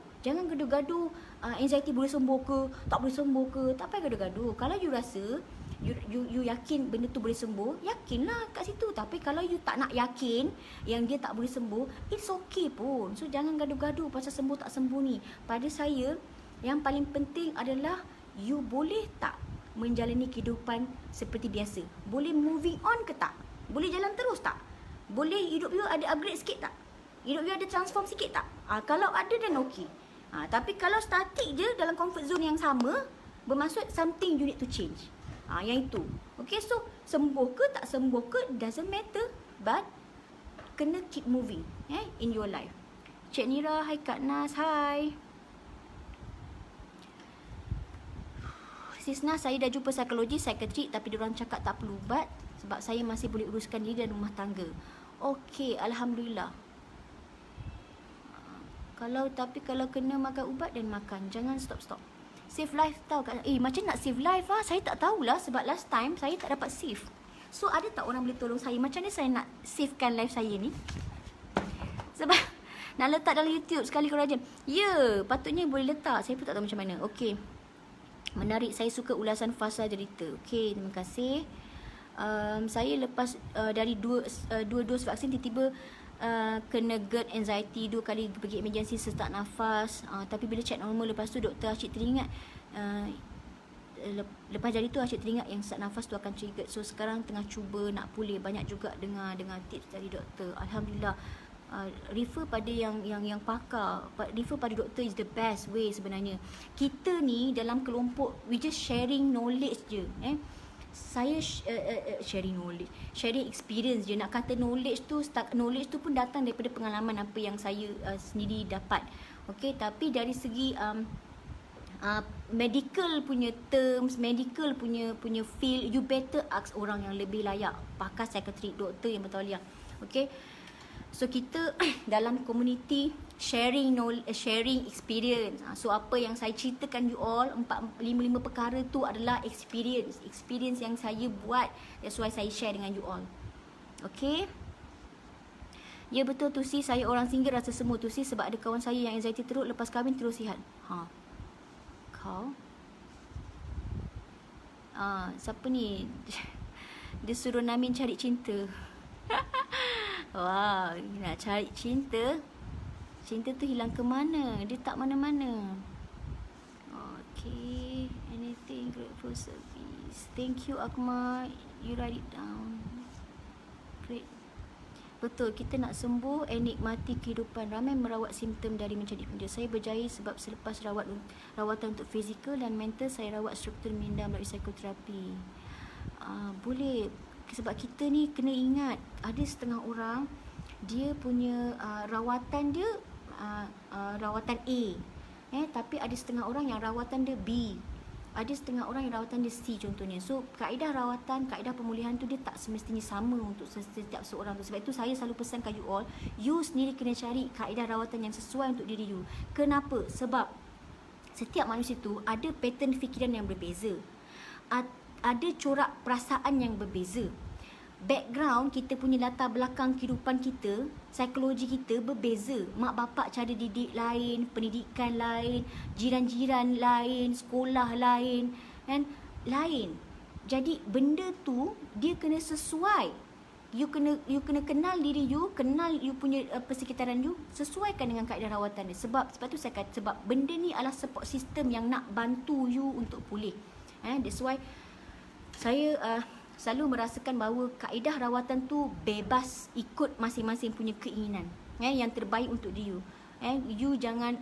Anxiety boleh sembuh ke tak boleh sembuh ke, tak payah gaduh-gaduh. Kalau you rasa you yakin benda tu boleh sembuh, yakinlah kat situ. Tapi kalau you tak nak yakin yang dia tak boleh sembuh, it's okay pun. So jangan gaduh-gaduh pasal sembuh tak sembuh ni. Pada saya, yang paling penting adalah you boleh tak menjalani kehidupan seperti biasa. Boleh moving on ke tak? Boleh jalan terus tak? Boleh hidup you ada upgrade sikit tak? Hidup you ada transform sikit tak? Kalau ada, then okay. Tapi kalau static je dalam comfort zone yang sama, bermaksud something you need to change. Yang itu. Okay, so sembuh ke tak sembuh ke, doesn't matter. But kena keep moving in your life. Cik Nira, hai Kak Nas, hai. Sis Nas, saya dah jumpa psikologis, psikiatrik, tapi diorang cakap tak perlu ubat sebab saya masih boleh uruskan diri dan rumah tangga. Okay, Alhamdulillah. Kalau kena makan ubat dan makan, jangan stop. Save life tau Kak. Macam nak save life saya tak tahulah sebab last time saya tak dapat save. So ada tak orang boleh tolong saya macam ni saya nak savekan life saya ni? Sebab nak letak dalam YouTube sekali korang rajin. Ya, patutnya boleh letak. Saya pun tak tahu macam mana. Okey. Menarik, saya suka ulasan fasa derita. Okey, terima kasih. Saya lepas dari dua dos vaksin tiba-tiba kena GERD, anxiety, 2 kali pergi emergency sesak nafas. Tapi bila check normal, lepas tu doktor asyik teringat lepas jadi tu asyik teringat yang sesak nafas tu akan trigger. So sekarang tengah cuba nak pulih. Banyak juga dengar tips dari doktor. Alhamdulillah. Refer pada yang pakar, refer pada doktor is the best way sebenarnya. Kita ni dalam kelompok, we just sharing knowledge je. saya sharing knowledge, sharing experience je. Nak kata knowledge tu pun datang daripada pengalaman apa yang saya sendiri dapat. Okey, tapi dari segi medical punya terms, medical punya field, you better ask orang yang lebih layak, pakar psikiatrik, doktor yang bertauliah. Okey, so kita dalam community sharing knowledge, sharing experience. So apa yang saya ceritakan you all 4-5 perkara tu adalah experience yang saya buat. That's why saya share dengan you all. Okay. Ya betul Tusi, saya orang single rasa semua Tusi sebab ada kawan saya yang anxiety teruk, lepas kahwin terus sihat. Kau? Siapa ni? Dia suruh Namin cari cinta. Wah, nak cari cinta. Cinta tu hilang ke mana? Dia tak mana-mana. Okay, anything grateful service. Thank you Akmal. You write it down. Great. Betul, kita nak sembuh and nikmati kehidupan. Ramai merawat simptom dari menjadi punca. Saya berjaya sebab selepas rawatan untuk fizikal dan mental, saya rawat struktur minda melalui psikoterapi. Boleh. Sebab kita ni kena ingat, ada setengah orang dia punya rawatan dia rawatan A, tapi ada setengah orang yang rawatan dia B, ada setengah orang yang rawatan dia C contohnya. So kaedah rawatan, kaedah pemulihan tu dia tak semestinya sama untuk setiap seorang tu. Sebab itu saya selalu pesan kat you all, you sendiri kena cari kaedah rawatan yang sesuai untuk diri you. Kenapa? Sebab setiap manusia tu ada pattern fikiran yang berbeza, ada corak perasaan yang berbeza. Background kita punya latar belakang kehidupan kita, psikologi kita berbeza. Mak bapak cara didik lain, pendidikan lain, jiran-jiran lain, sekolah lain, kan lain. Jadi benda tu dia kena sesuai. You kena kenal diri you, kenal you punya persekitaran you, sesuaikan dengan kaedah rawatan dia. Sebab tu saya kata, sebab benda ni adalah support system yang nak bantu you untuk pulih. That's why saya selalu merasakan bahawa kaedah rawatan tu bebas ikut masing-masing punya keinginan, yang terbaik untuk you. You jangan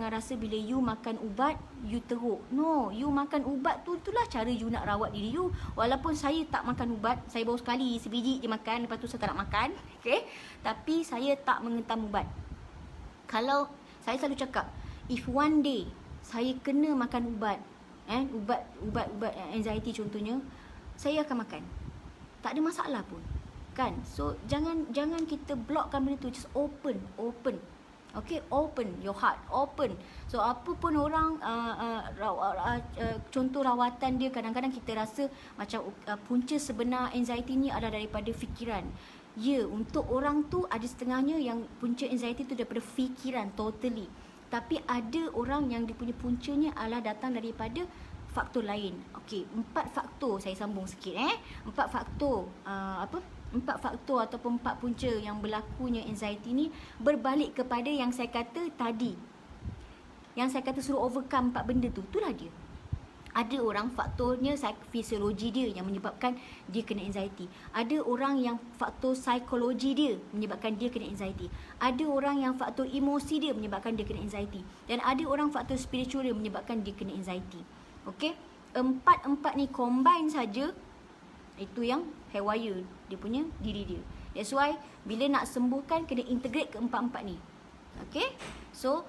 rasa bila you makan ubat you teruk. No, you makan ubat tu, itulah cara you nak rawat diri you. Walaupun saya tak makan ubat, saya baru sekali sebiji je makan, lepas tu saya tak nak makan, okay? Tapi saya tak mengentam ubat. Kalau saya selalu cakap, if one day saya kena makan ubat, ubat anxiety contohnya, saya akan makan. Tak ada masalah pun. Kan? So jangan kita blockkan benda tu, just open. Okay, open your heart, open. So apa pun orang contoh rawatan dia, kadang-kadang kita rasa macam punca sebenar anxiety ni adalah daripada fikiran. Ya, untuk orang tu ada setengahnya yang punca anxiety tu daripada fikiran totally. Tapi ada orang yang dia punya puncanya adalah datang daripada faktor lain. Okey, 4 faktor saya sambung sikit 4 faktor 4 faktor ataupun 4 punca yang berlakunya anxiety ni berbalik kepada yang saya kata tadi. Yang saya kata suruh overcome 4 benda tu, itulah dia. Ada orang faktornya fisiologi dia yang menyebabkan dia kena anxiety. Ada orang yang faktor psikologi dia menyebabkan dia kena anxiety. Ada orang yang faktor emosi dia menyebabkan dia kena anxiety. Dan ada orang faktor spiritual dia menyebabkan dia kena anxiety. Okey, 4 ni combine saja, itu yang haywire dia punya diri dia. That's why bila nak sembuhkan kena integrate ke 4 ni. Okey, so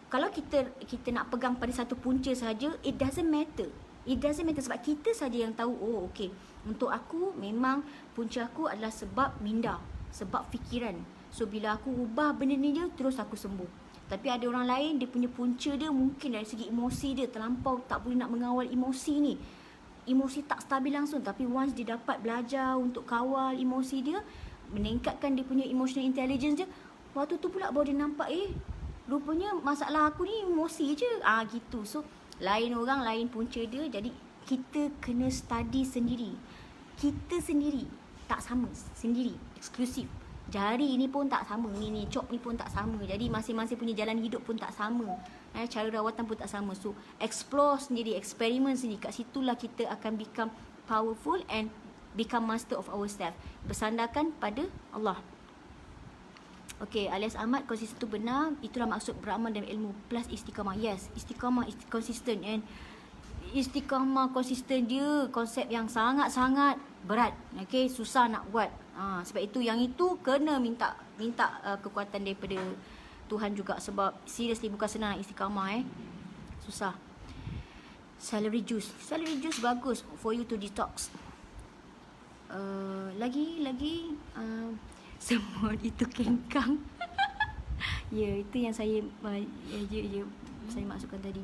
kalau kita nak pegang pada satu punca saja, it doesn't matter sebab kita saja yang tahu. Oh okey, untuk aku memang punca aku adalah sebab minda, sebab fikiran. So bila aku ubah benda ni je, terus aku sembuh. Tapi ada orang lain, dia punya punca dia mungkin dari segi emosi dia terlampau tak boleh nak mengawal emosi ni. Emosi tak stabil langsung, tapi once dia dapat belajar untuk kawal emosi dia, meningkatkan dia punya emotional intelligence dia, waktu tu pula baru dia nampak rupanya masalah aku ni emosi je. Gitu. So lain orang, lain punca dia. Jadi kita kena study sendiri. Kita sendiri tak sama, sendiri, eksklusif. Jari ni pun tak sama, ni chop ni pun tak sama. Jadi masing-masing punya jalan hidup pun tak sama. Cara rawatan pun tak sama. So explore sendiri, eksperimen sendiri. Kat situlah kita akan become powerful and become master of ourselves. Bersandarkan pada Allah. Okey, alias Ahmad, konsisten tu benar. Itulah maksud beramal dan ilmu plus istiqamah. Yes, istiqamah is consistent and istiqamah, konsisten dia konsep yang sangat-sangat berat. Okay, susah nak buat. Sebab itu yang itu kena minta kekuatan daripada Tuhan juga. Sebab seriously bukan senang nak istiqamah susah. Celery juice bagus for you to detox. Lagi semua itu kengkang. Ya, itu yang saya saya masukkan tadi.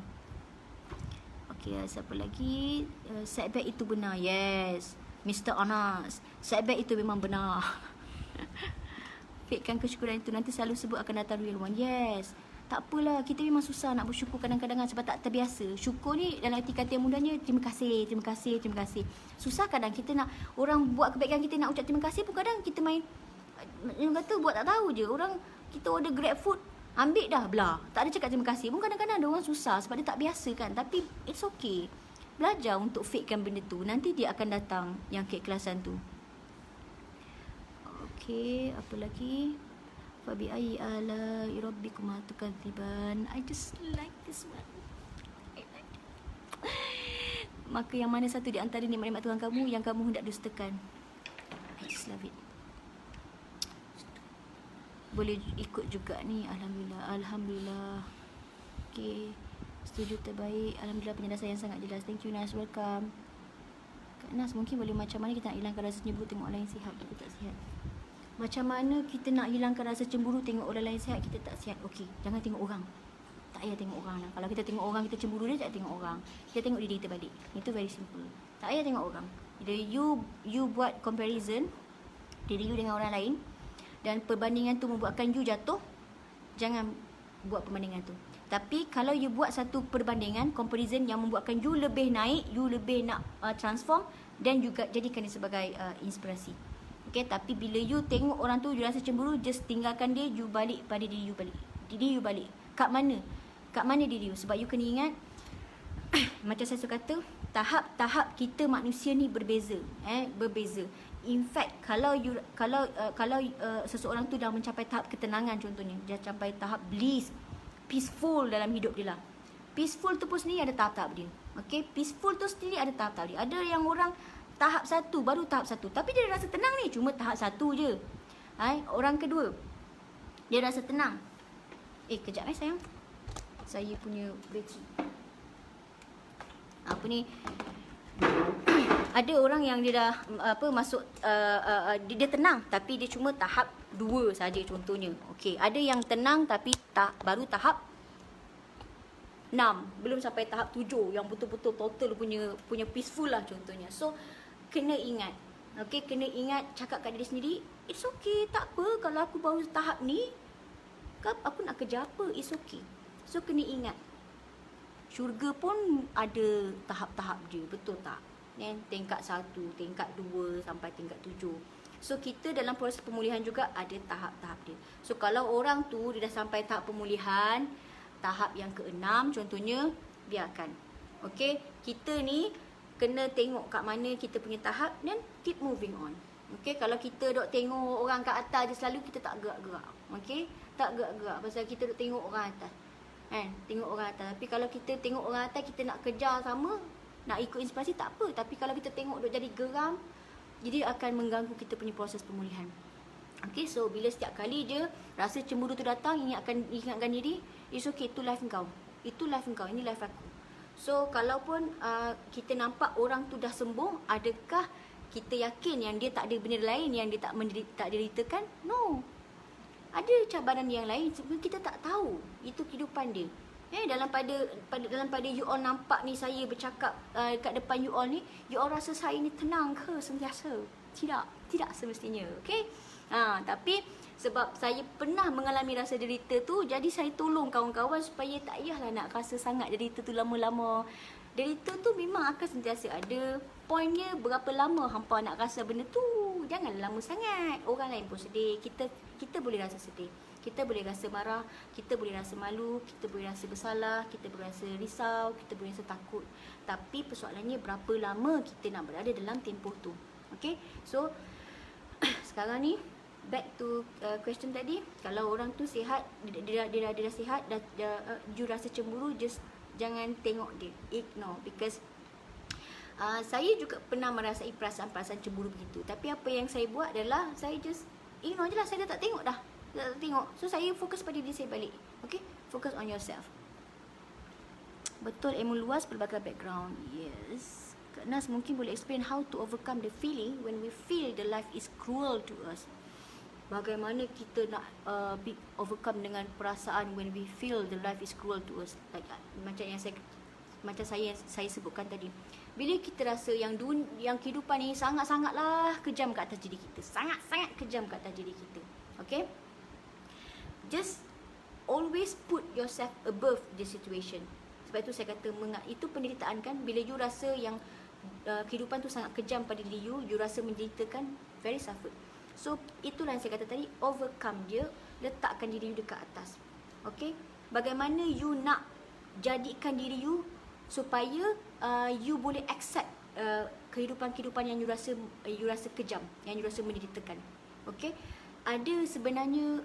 Okey, siapa lagi? Setback itu benar. Yes, Mr. Anas, setback itu memang benar. Fakekan kesyukuran itu, nanti selalu sebut akan datang real one. Yes, tak apalah, kita memang susah nak bersyukur kadang-kadang sebab tak terbiasa. Syukur ni dalam arti kata yang mudahnya terima kasih. Susah kadang kita nak orang buat kebaikan, kita nak ucap terima kasih pun kadang kita main yang kata buat tak tahu je. Orang kita order Grab food, ambil dah belah, tak ada cakap terima kasih pun kadang-kadang ada orang susah sebab dia tak biasa kan. Tapi it's okay, belajar untuk fakekan benda tu, nanti dia akan datang yang keikhlasan tu. Okay, apa lagi? Fabi ayyi ala rabbikuma tukadziban. I just like this one. I like it. Maka yang mana satu di antara nikmat-nikmat Tuhan kamu yang kamu hendak dustakan? I just love it. Boleh ikut juga ni. Alhamdulillah. Okay, setuju, terbaik. Alhamdulillah, penjelasan yang sangat jelas. Thank you Nas, welcome. Kak Nas, mungkin boleh macam mana kita nak hilangkan rasa cemburu tengok orang lain sihat kita tak sihat? Macam mana kita nak hilangkan rasa cemburu tengok orang lain sihat kita tak sihat? Okey, jangan tengok orang. Tak payah tengok orang lah. Kalau kita tengok orang kita cemburu dia, tak tengok orang. Kita tengok diri kita balik. Itu very simple. Tak payah tengok orang. Bila you buat comparison diri you dengan orang lain dan perbandingan tu membuatkan you jatuh, jangan buat perbandingan tu. Tapi kalau you buat satu perbandingan, comparison yang membuatkan you lebih naik, you lebih nak transform, dan juga jadikan dia sebagai inspirasi. Okay, tapi bila you tengok orang tu, you rasa cemburu, just tinggalkan dia, you balik pada diri you balik. Diri you balik. Kat mana? Kat mana diri you? Sebab you kena ingat, macam saya suka kata, tahap-tahap kita manusia ni berbeza. Berbeza. In fact, kalau seseorang tu dah mencapai tahap ketenangan contohnya, dia capai tahap bliss, peaceful dalam hidup dia lah. Peaceful tu pun sendiri ada tahap-tahap dia. Okay, peaceful tu sendiri ada tahap-tahap dia. Ada yang orang tahap 1, baru tahap 1, tapi dia rasa tenang ni, cuma tahap 1 je. Orang kedua, dia rasa tenang. Kejap sayang, saya punya bateri. Apa ni? Ada orang yang dia dah masuk dia tenang tapi dia cuma tahap 2 saja contohnya. Okey, ada yang tenang tapi baru tahap 6, belum sampai tahap 7 yang betul-betul total punya peaceful lah contohnya. So kena ingat. Okey, kena ingat, cakap kat diri sendiri, it's okay, tak apa kalau aku baru tahap ni, aku nak kerja apa, it's okay. So kena ingat, syurga pun ada tahap-tahap dia, betul tak? Tingkat 1, tingkat 2 sampai tingkat 7. So kita dalam proses pemulihan juga ada tahap-tahap dia. So kalau orang tu dia dah sampai tahap pemulihan, tahap yang ke-6 contohnya, biarkan. Okey, kita ni kena tengok kat mana kita punya tahap dan keep moving on. Okey, kalau kita duk tengok orang kat atas je selalu, kita tak gerak-gerak. Okey, tak gerak-gerak pasal kita duk tengok orang atas. Tengok orang atas. Tapi kalau kita tengok orang atas, kita nak kejar sama, nak ikut inspirasi, tak apa. Tapi kalau kita tengok duk jadi geram, jadi akan mengganggu kita punya proses pemulihan. Okay, so bila setiap kali je rasa cemburu tu datang, ingatkan diri, it's okay, itu life kau. Itu life kau, ini life aku. So kalaupun kita nampak orang tu dah sembuh, adakah kita yakin yang dia tak ada benda lain yang dia tak deritakan? No. Ada cabaran yang lain sebenarnya kita tak tahu. Itu kehidupan dia. Dalam pada you all nampak ni saya bercakap kat depan you all ni, you all rasa saya ni tenang ke sentiasa? Tidak semestinya. Okey. Tapi sebab saya pernah mengalami rasa derita tu, jadi saya tolong kawan-kawan supaya tak payahlah nak rasa sangat derita tu lama-lama. Derita tu memang akan sentiasa ada. Poinnya berapa lama hampa nak rasa benda tu. Jangan lama sangat. Orang lain pun sedih. Kita boleh rasa sedih. Kita boleh rasa marah, kita boleh rasa malu, kita boleh rasa bersalah, kita boleh rasa risau, kita boleh rasa takut. Tapi persoalannya berapa lama kita nak berada dalam tempoh tu. Okay, so sekarang ni back to question tadi. Kalau orang tu sihat, dia dah sihat, you rasa cemburu, just jangan tengok dia, ignore. Because Saya juga pernah merasai perasaan-perasaan cemburu begitu. Tapi apa yang saya buat adalah saya just ignore je lah. Saya dah tak tengok dah. Dah tak tengok. So saya fokus pada diri saya balik. Okay, focus on yourself. Betul, ilmu luas berbagai background. Yes. Kak Nas mungkin boleh explain how to overcome the feeling when we feel the life is cruel to us. Bagaimana kita nak overcome dengan perasaan when we feel the life is cruel to us. Like, macam saya sebutkan tadi. Bila kita rasa yang kehidupan ni sangat-sangatlah kejam kat atas diri kita. Sangat-sangat kejam kat atas diri kita. Okay? Just always put yourself above the situation. Sebab itu saya kata, itu penderitaan kan. Bila you rasa yang kehidupan tu sangat kejam pada diri you rasa menderitakan, very suffer. So itulah yang saya kata tadi, overcome dia, letakkan diri you dekat atas. Okay? Bagaimana you nak jadikan diri you supaya you boleh accept kehidupan-kehidupan yang you rasa kejam, yang you rasa menderitakan. Okay? Ada sebenarnya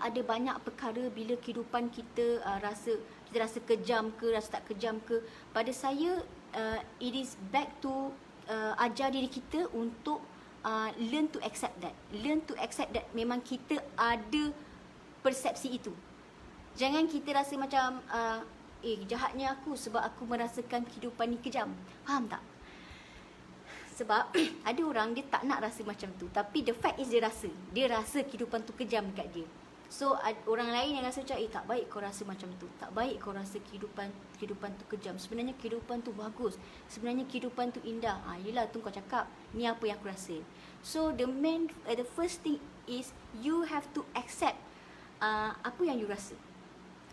ada banyak perkara bila kehidupan kita rasa kejam ke, rasa tak kejam ke. Pada saya, it is back to ajar diri kita untuk learn to accept that. Learn to accept that memang kita ada persepsi itu. Jangan kita rasa macam jahatnya aku sebab aku merasakan kehidupan ni kejam. Faham tak? Sebab ada orang dia tak nak rasa macam tu, tapi the fact is dia rasa kehidupan tu kejam dekat dia. So orang lain yang rasa macam tak baik kau rasa macam tu, tak baik kau rasa kehidupan tu kejam. Sebenarnya kehidupan tu bagus, sebenarnya kehidupan tu indah. Yelah tu kau cakap, ni apa yang aku rasa. So the first thing is you have to accept apa yang you rasa.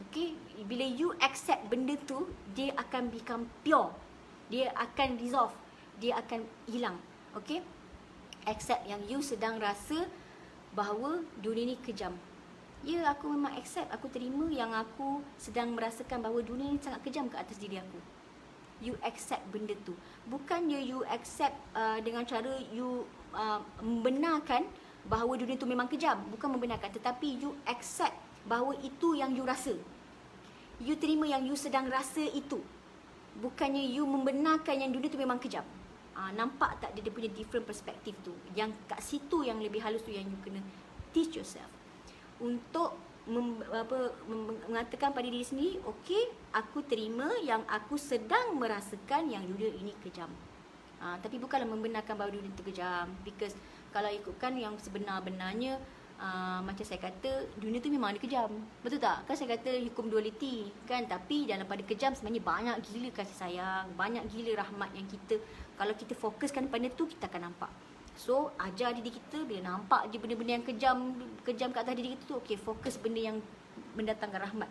Okay, bila you accept benda tu, dia akan become pure, dia akan dissolve, dia akan hilang. Okay, accept yang you sedang rasa bahawa dunia ni kejam. Ya, aku memang accept, aku terima yang aku sedang merasakan bahawa dunia ni sangat kejam ke atas diri aku. You accept benda tu. Bukannya you accept dengan cara you membenarkan bahawa dunia tu memang kejam. Bukan membenarkan, tetapi you accept bahawa itu yang you rasa. You terima yang you sedang rasa itu. Bukannya you membenarkan yang dunia tu memang kejam. Nampak tak dia punya different perspektif tu? Yang kat situ yang lebih halus tu yang you kena teach yourself. Untuk mengatakan pada diri sendiri, okey, aku terima yang aku sedang merasakan yang dunia ini kejam. Tapi bukanlah membenarkan bahawa dunia itu kejam. Because kalau ikutkan yang sebenar-benarnya, macam saya kata, dunia tu memang ada kejam. Betul tak? Kan saya kata hukum duality kan. Tapi dalam pada kejam sebenarnya banyak gila kasih sayang, banyak gila rahmat yang kita, kalau kita fokuskan pada tu, kita akan nampak. So ajar diri kita, bila nampak je benda-benda yang kejam kat atas diri kita tu, okey, fokus benda yang mendatangkan rahmat.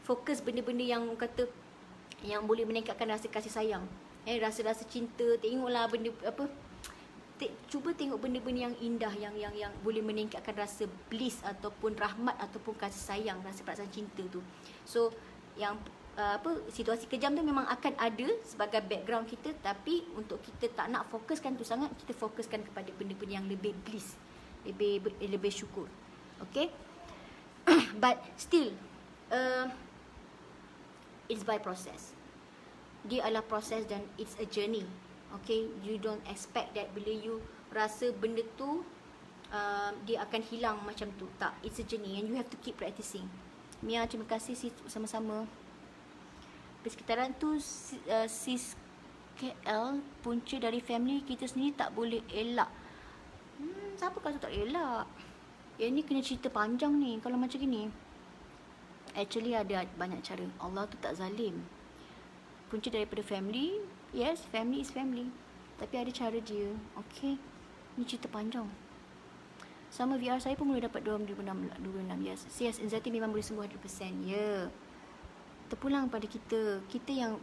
Fokus benda-benda yang kata yang boleh meningkatkan rasa kasih sayang. Rasa-rasa cinta. Tengoklah benda apa, cuba tengok benda-benda yang indah, yang boleh meningkatkan rasa bliss ataupun rahmat ataupun kasih sayang, rasa perasaan cinta tu. So yang situasi kejam tu memang akan ada sebagai background kita, tapi untuk kita tak nak fokuskan tu sangat, kita fokuskan kepada benda-benda yang lebih bliss, lebih syukur. Okay. But still it's by process. Dia adalah proses dan it's a journey. Okay, you don't expect that bila you rasa benda tu dia akan hilang macam tu. Tak, it's a journey and you have to keep practicing. Mia, terima kasih sama-sama. Persekitaran tu sis KL, punca dari family kita sendiri tak boleh elak. Siapa kata tak elak? Yang ni kena cerita panjang ni kalau macam gini. Actually ada banyak cara. Allah tu tak zalim. Punca daripada family, yes, family is family. Tapi ada cara dia. Okay, ni cerita panjang. Sama VR saya pun mula dapat 26, yes. Yes, anxiety memang boleh sembuh 100%. Ya. Terpulang pada kita yang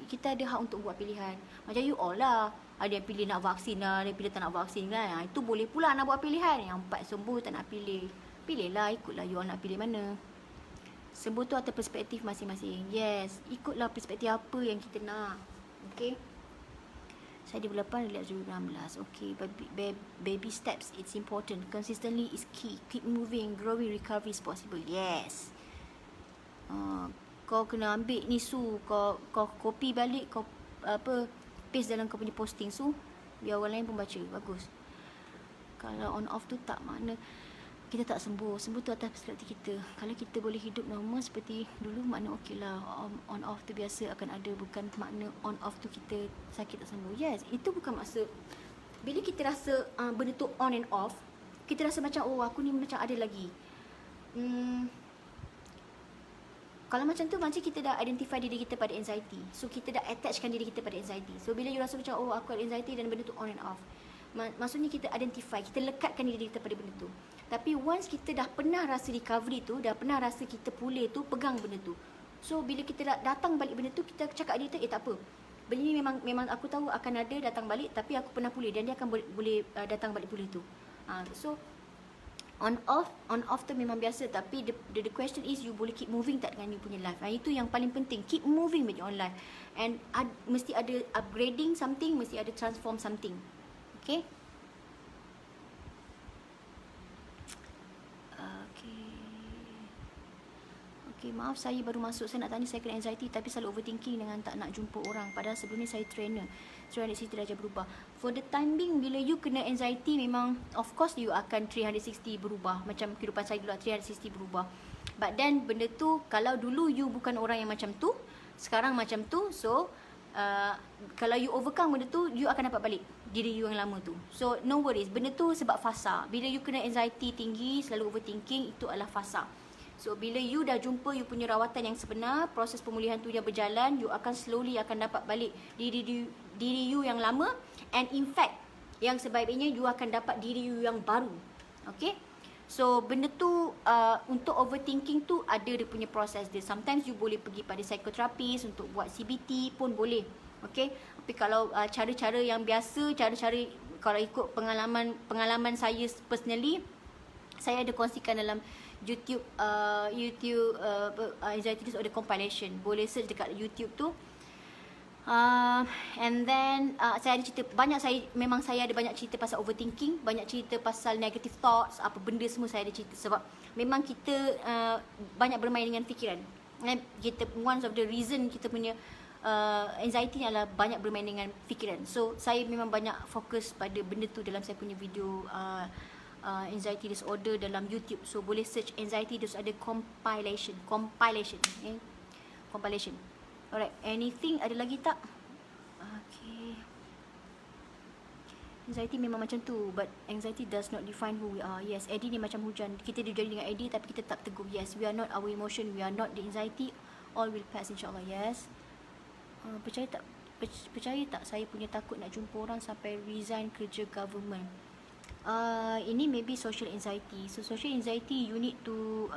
kita ada hak untuk buat pilihan. Macam you all lah, ada yang pilih nak vaksin lah, ada yang pilih tak nak vaksin kan. Itu boleh pula nak buat pilihan. Yang 4 sembuh tak nak pilih, pilihlah, ikutlah you all nak pilih mana. Sembuh tu atas perspektif masing-masing. Yes, ikutlah perspektif apa yang kita nak. Okay, saya di bulan 8 2016. Okay, baby steps, it's important. Consistently is key. Keep moving, growing, recovery is possible. Yes. kau kena ambil ni Su, kau copy balik, kau apa paste dalam kau punya posting Su, biar orang lain pun baca. Bagus. Kalau on off tu tak, makna kita tak sembuh. Sembuh tu atas perspektif kita. Kalau kita boleh hidup normal seperti dulu, makna okey lah. On off tu biasa akan ada, bukan makna on off tu kita sakit tak sembuh. Yes, itu bukan maksud. Bila kita rasa benda tu on and off, kita rasa macam oh aku ni macam ada lagi. Kalau macam tu, macam kita dah identify diri kita pada anxiety. So kita dah attachkan diri kita pada anxiety. So bila you rasa macam oh aku ada anxiety dan benda tu on and off, maksudnya kita identify, kita lekatkan diri kita pada benda tu. Tapi once kita dah pernah rasa recovery tu, dah pernah rasa kita pulih tu, pegang benda tu. So bila kita datang balik benda tu, kita cakap dia tu, tak apa. Benda ni memang aku tahu akan ada datang balik, tapi aku pernah pulih dan dia akan boleh datang balik pulih tu. So on off tu memang biasa, tapi the question is you boleh keep moving tak dengan you punya life. Itu yang paling penting, keep moving with your own life. And mesti ada upgrading something, mesti ada transform something. Okay? Okay, maaf saya baru masuk. Saya nak tanya, saya kena anxiety tapi selalu overthinking dengan tak nak jumpa orang. Padahal sebelum ni saya trainer. So 360 darjah berubah. For the time being, bila you kena anxiety, memang of course you akan 360 berubah. Macam kehidupan saya dulu 360 berubah. But then benda tu, kalau dulu you bukan orang yang macam tu, sekarang macam tu. So kalau you overcome benda tu, you akan dapat balik diri you yang lama tu. So no worries, benda tu sebab fasa. Bila you kena anxiety tinggi, selalu overthinking, itu adalah fasa. So bila you dah jumpa you punya rawatan yang sebenar, proses pemulihan tu yang berjalan, you akan slowly akan dapat balik diri you yang lama. And in fact, yang sebaiknya you akan dapat diri you yang baru. Okay? So benda tu untuk overthinking tu ada dia punya proses dia. Sometimes you boleh pergi pada psikoterapis untuk buat CBT pun boleh. Okay? Tapi kalau cara-cara yang biasa, cara-cara kalau ikut pengalaman saya personally, saya ada kongsikan dalam YouTube anxiety disorder compilation. Boleh search dekat YouTube tu. And then saya ada cerita banyak, saya ada banyak cerita pasal overthinking, banyak cerita pasal negative thoughts, apa benda semua saya ada cerita. Sebab memang kita banyak bermain dengan fikiran. Kita, one of the reason kita punya anxiety adalah banyak bermain dengan fikiran. So saya memang banyak fokus pada benda tu dalam saya punya video anxiety disorder dalam YouTube. So boleh search anxiety disorder compilation. Okay? Compilation. Alright, anything ada lagi tak? Okay. Anxiety memang macam tu, but anxiety does not define who we are. Yes, Eddie ni macam hujan. Kita dijadi dengan Eddie tapi kita tak teguh. Yes, we are not our emotion, we are not the anxiety. All will pass insyaAllah. Yes. Percaya tak saya punya takut nak jumpa orang sampai resign kerja government. Ini maybe social anxiety. So social anxiety you need to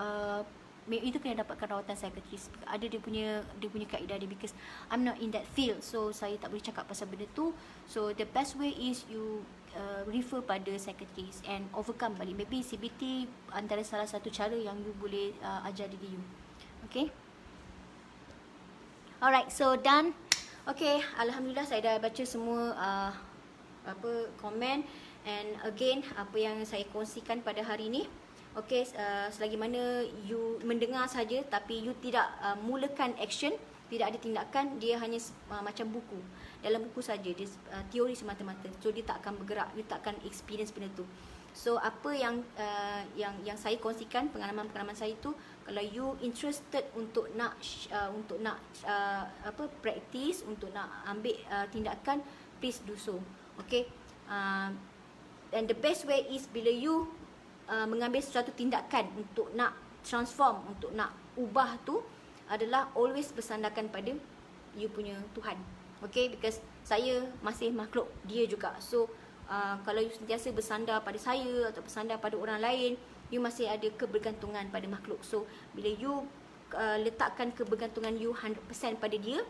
itu kena dapatkan rawatan psikiatris. Ada dia punya kaedah dia, because I'm not in that field, so saya tak boleh cakap pasal benda tu. So the best way is you refer pada psikiatris and overcome balik. Maybe CBT antara salah satu cara yang you boleh ajar diri you. Okay. Alright, so done. Okay, alhamdulillah saya dah baca semua komen. And again, apa yang saya kongsikan pada hari ini, okay, selagi mana you mendengar saja tapi you tidak mulakan action, tidak ada tindakan, dia hanya macam buku. Dalam buku saja, dia teori semata-mata. So dia tak akan bergerak, you tak akan experience benda tu. So apa yang saya kongsikan, pengalaman-pengalaman saya tu, kalau you interested untuk nak practice, untuk nak ambil tindakan, please do so. Okay. And the best way is bila you mengambil sesuatu tindakan untuk nak transform, untuk nak ubah tu, adalah always bersandarkan pada you punya Tuhan. Okay, because saya masih makhluk dia juga. So kalau you sentiasa bersandar pada saya atau bersandar pada orang lain, you masih ada kebergantungan pada makhluk. So bila you letakkan kebergantungan you 100% pada dia,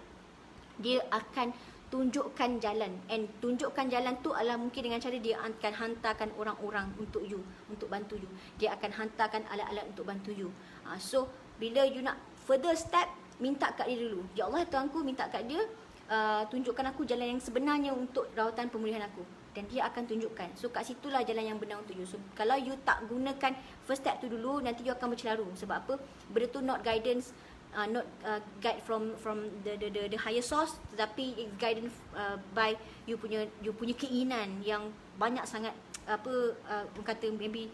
dia akan tunjukkan jalan. And tunjukkan jalan tu adalah mungkin dengan cara dia akan hantarkan orang-orang untuk you, untuk bantu you. Dia akan hantarkan alat-alat untuk bantu you. So bila you nak further step, minta kat dia dulu. Ya Allah Tuhanku, minta kat dia tunjukkan aku jalan yang sebenarnya untuk rawatan pemulihan aku. Dan dia akan tunjukkan. So kat situlah jalan yang benar untuk you. So kalau you tak gunakan first step tu dulu, nanti you akan bercelaru. Sebab apa? Benda tu not guidance guide from the higher source, tetapi it's guided by you punya keinginan yang banyak sangat kata maybe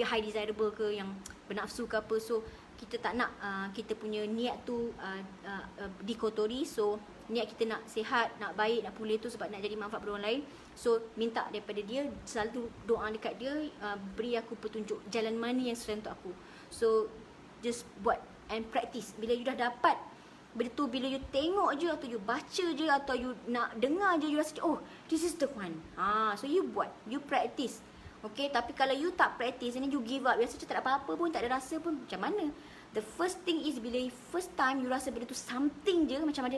high desirable ke, yang bernafsu ke apa. So kita tak nak kita punya niat tu dikotori. So niat kita nak sihat, nak baik, nak pulih tu sebab nak jadi manfaat pada orang lain. So minta daripada dia, selalu doa dekat dia, beri aku petunjuk jalan mana yang sesuai untuk aku. So just buat and practice. Bila you dah dapat benda tu, bila you tengok je atau you baca je atau you nak dengar je, you rasa oh this is the one. So you buat, you practice. Okay, tapi kalau you tak practice and then you give up, you rasa macam tak ada apa-apa pun, tak ada rasa pun, macam mana? The first thing is, bila first time you rasa benda tu something je, macam ada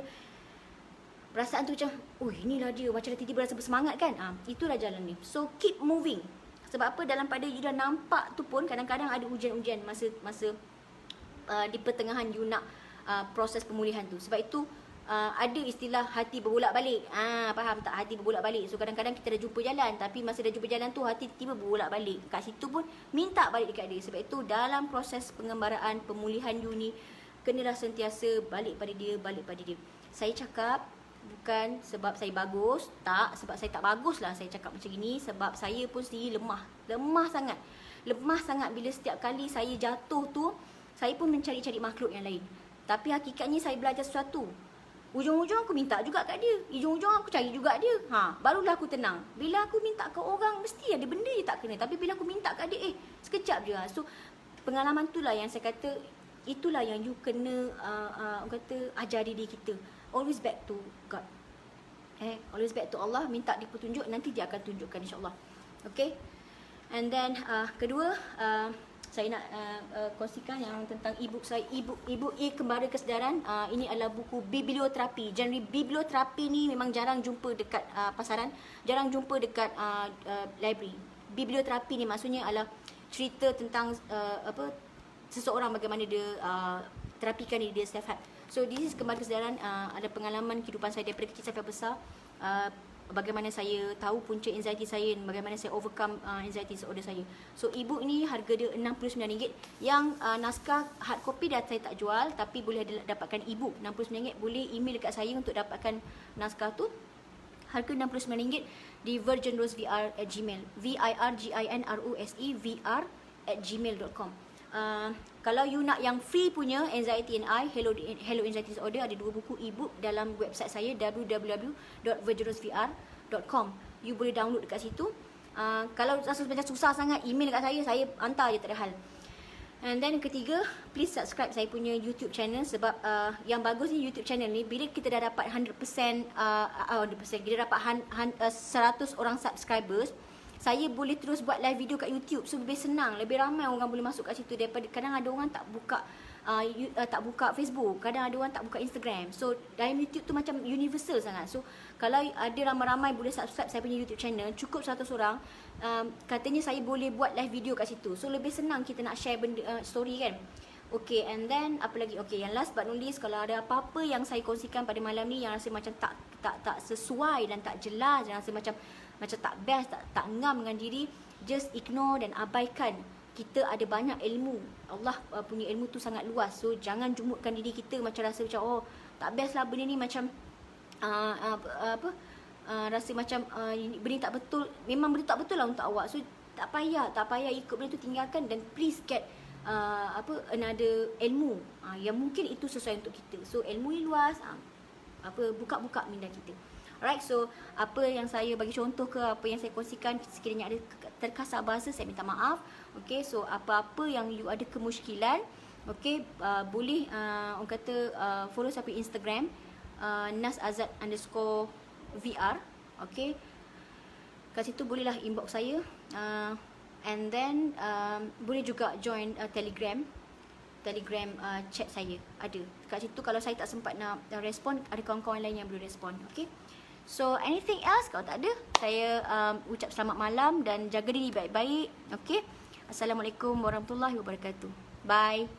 perasaan tu macam, oh inilah dia, macam dah tiba-tiba rasa bersemangat kan. Itulah jalan ni. So keep moving. Sebab apa, dalam pada you dah nampak tu pun, kadang-kadang ada ujian-ujian masa di pertengahan you nak proses pemulihan tu. Sebab itu ada istilah hati berbolak balik. Faham tak? Hati berbolak balik. So kadang-kadang kita dah jumpa jalan, tapi masa dah jumpa jalan tu hati tiba berbolak balik. Kat situ pun minta balik dekat dia. Sebab itu dalam proses pengembaraan pemulihan you ni, kenalah sentiasa balik pada dia. Saya cakap bukan sebab saya bagus, tak, sebab saya tak bagus lah saya cakap macam ini. Sebab saya pun sendiri lemah sangat bila setiap kali saya jatuh tu, saya pun mencari-cari makhluk yang lain. Tapi hakikatnya saya belajar sesuatu. Ujung-ujung aku minta juga kat dia. Ujung-ujung aku cari juga dia. Barulah aku tenang. Bila aku minta ke orang, mesti ada benda je tak kena. Tapi bila aku minta kat dia, sekejap je. So, pengalaman itulah yang saya kata, itulah yang you kena ajar diri kita. Always back to God. Always back to Allah. Minta dia petunjuk, nanti dia akan tunjukkan, insyaAllah. Okay. And then, kedua, saya nak kongsikan yang tentang e-book saya, e-book Kembara Kesedaran. Ini adalah buku biblioterapi. Genre biblioterapi ni memang jarang jumpa dekat pasaran, jarang jumpa dekat library. Biblioterapi ni maksudnya adalah cerita tentang seseorang bagaimana dia terapikan diri dia self-help. So this is Kembara Kesedaran, ada pengalaman kehidupan saya daripada kecil sampai besar. Bagaimana saya tahu punca anxiety saya, bagaimana saya overcome anxiety disorder saya. So e-book ni harga dia RM69. Yang naskah hard copy dah saya tak jual, tapi boleh dapatkan e-book RM69. Boleh email dekat saya untuk dapatkan naskah tu. Harga RM69 di virginrosevr@gmail. virginrosevr@gmail.com. Kalau you nak yang free punya Anxiety and I, Hello Anxiety Disorder, ada 2 buku e-book dalam website saya www.virginrosevr.com. You boleh download dekat situ. Kalau rasa macam susah sangat, email dekat saya hantar je, tak ada hal. And then ketiga, please subscribe saya punya YouTube channel. Sebab yang bagus ni YouTube channel ni, bila kita dah dapat 100%, kita dapat 100 orang subscribers, saya boleh terus buat live video kat YouTube. So lebih senang, lebih ramai orang boleh masuk kat situ daripada kadang ada orang tak buka Facebook, kadang ada orang tak buka Instagram. So dalam YouTube tu macam universal sangat. So kalau ada ramai-ramai boleh subscribe saya punya YouTube channel, cukup 100 orang, katanya saya boleh buat live video kat situ. So lebih senang kita nak share benda story kan. Okay, and then apa lagi? Okay, yang last but not least, kalau ada apa-apa yang saya kongsikan pada malam ni yang rasa macam tak sesuai dan tak jelas, dan rasa macam tak best, tak ngam dengan diri, just ignore dan abaikan. Kita ada banyak ilmu. Allah punya ilmu tu sangat luas. So jangan jumutkan diri kita macam rasa macam oh tak best lah benda ni, macam rasa macam benda tak betul. Memang benda tak betul lah untuk awak. So tak payah ikut benda tu, tinggalkan dan please get another ilmu yang mungkin itu sesuai untuk kita. So ilmu ni luas, buka-buka minda kita. Alright, so apa yang saya bagi contoh ke apa yang saya kongsikan, sekiranya ada terkasar bahasa, saya minta maaf. Okay, so apa-apa yang you ada kemusykilan, okay, boleh orang kata follow saya punya Instagram nasazad_VR. Okay, kat situ bolehlah inbox saya, and then boleh juga join Telegram chat saya ada kat situ. Kalau saya tak sempat nak respon, ada kawan-kawan lain yang boleh respon. Okay, so anything else? Kalau tak ada, saya ucap selamat malam dan jaga diri baik-baik. Okay, Assalamualaikum warahmatullahi wabarakatuh. Bye.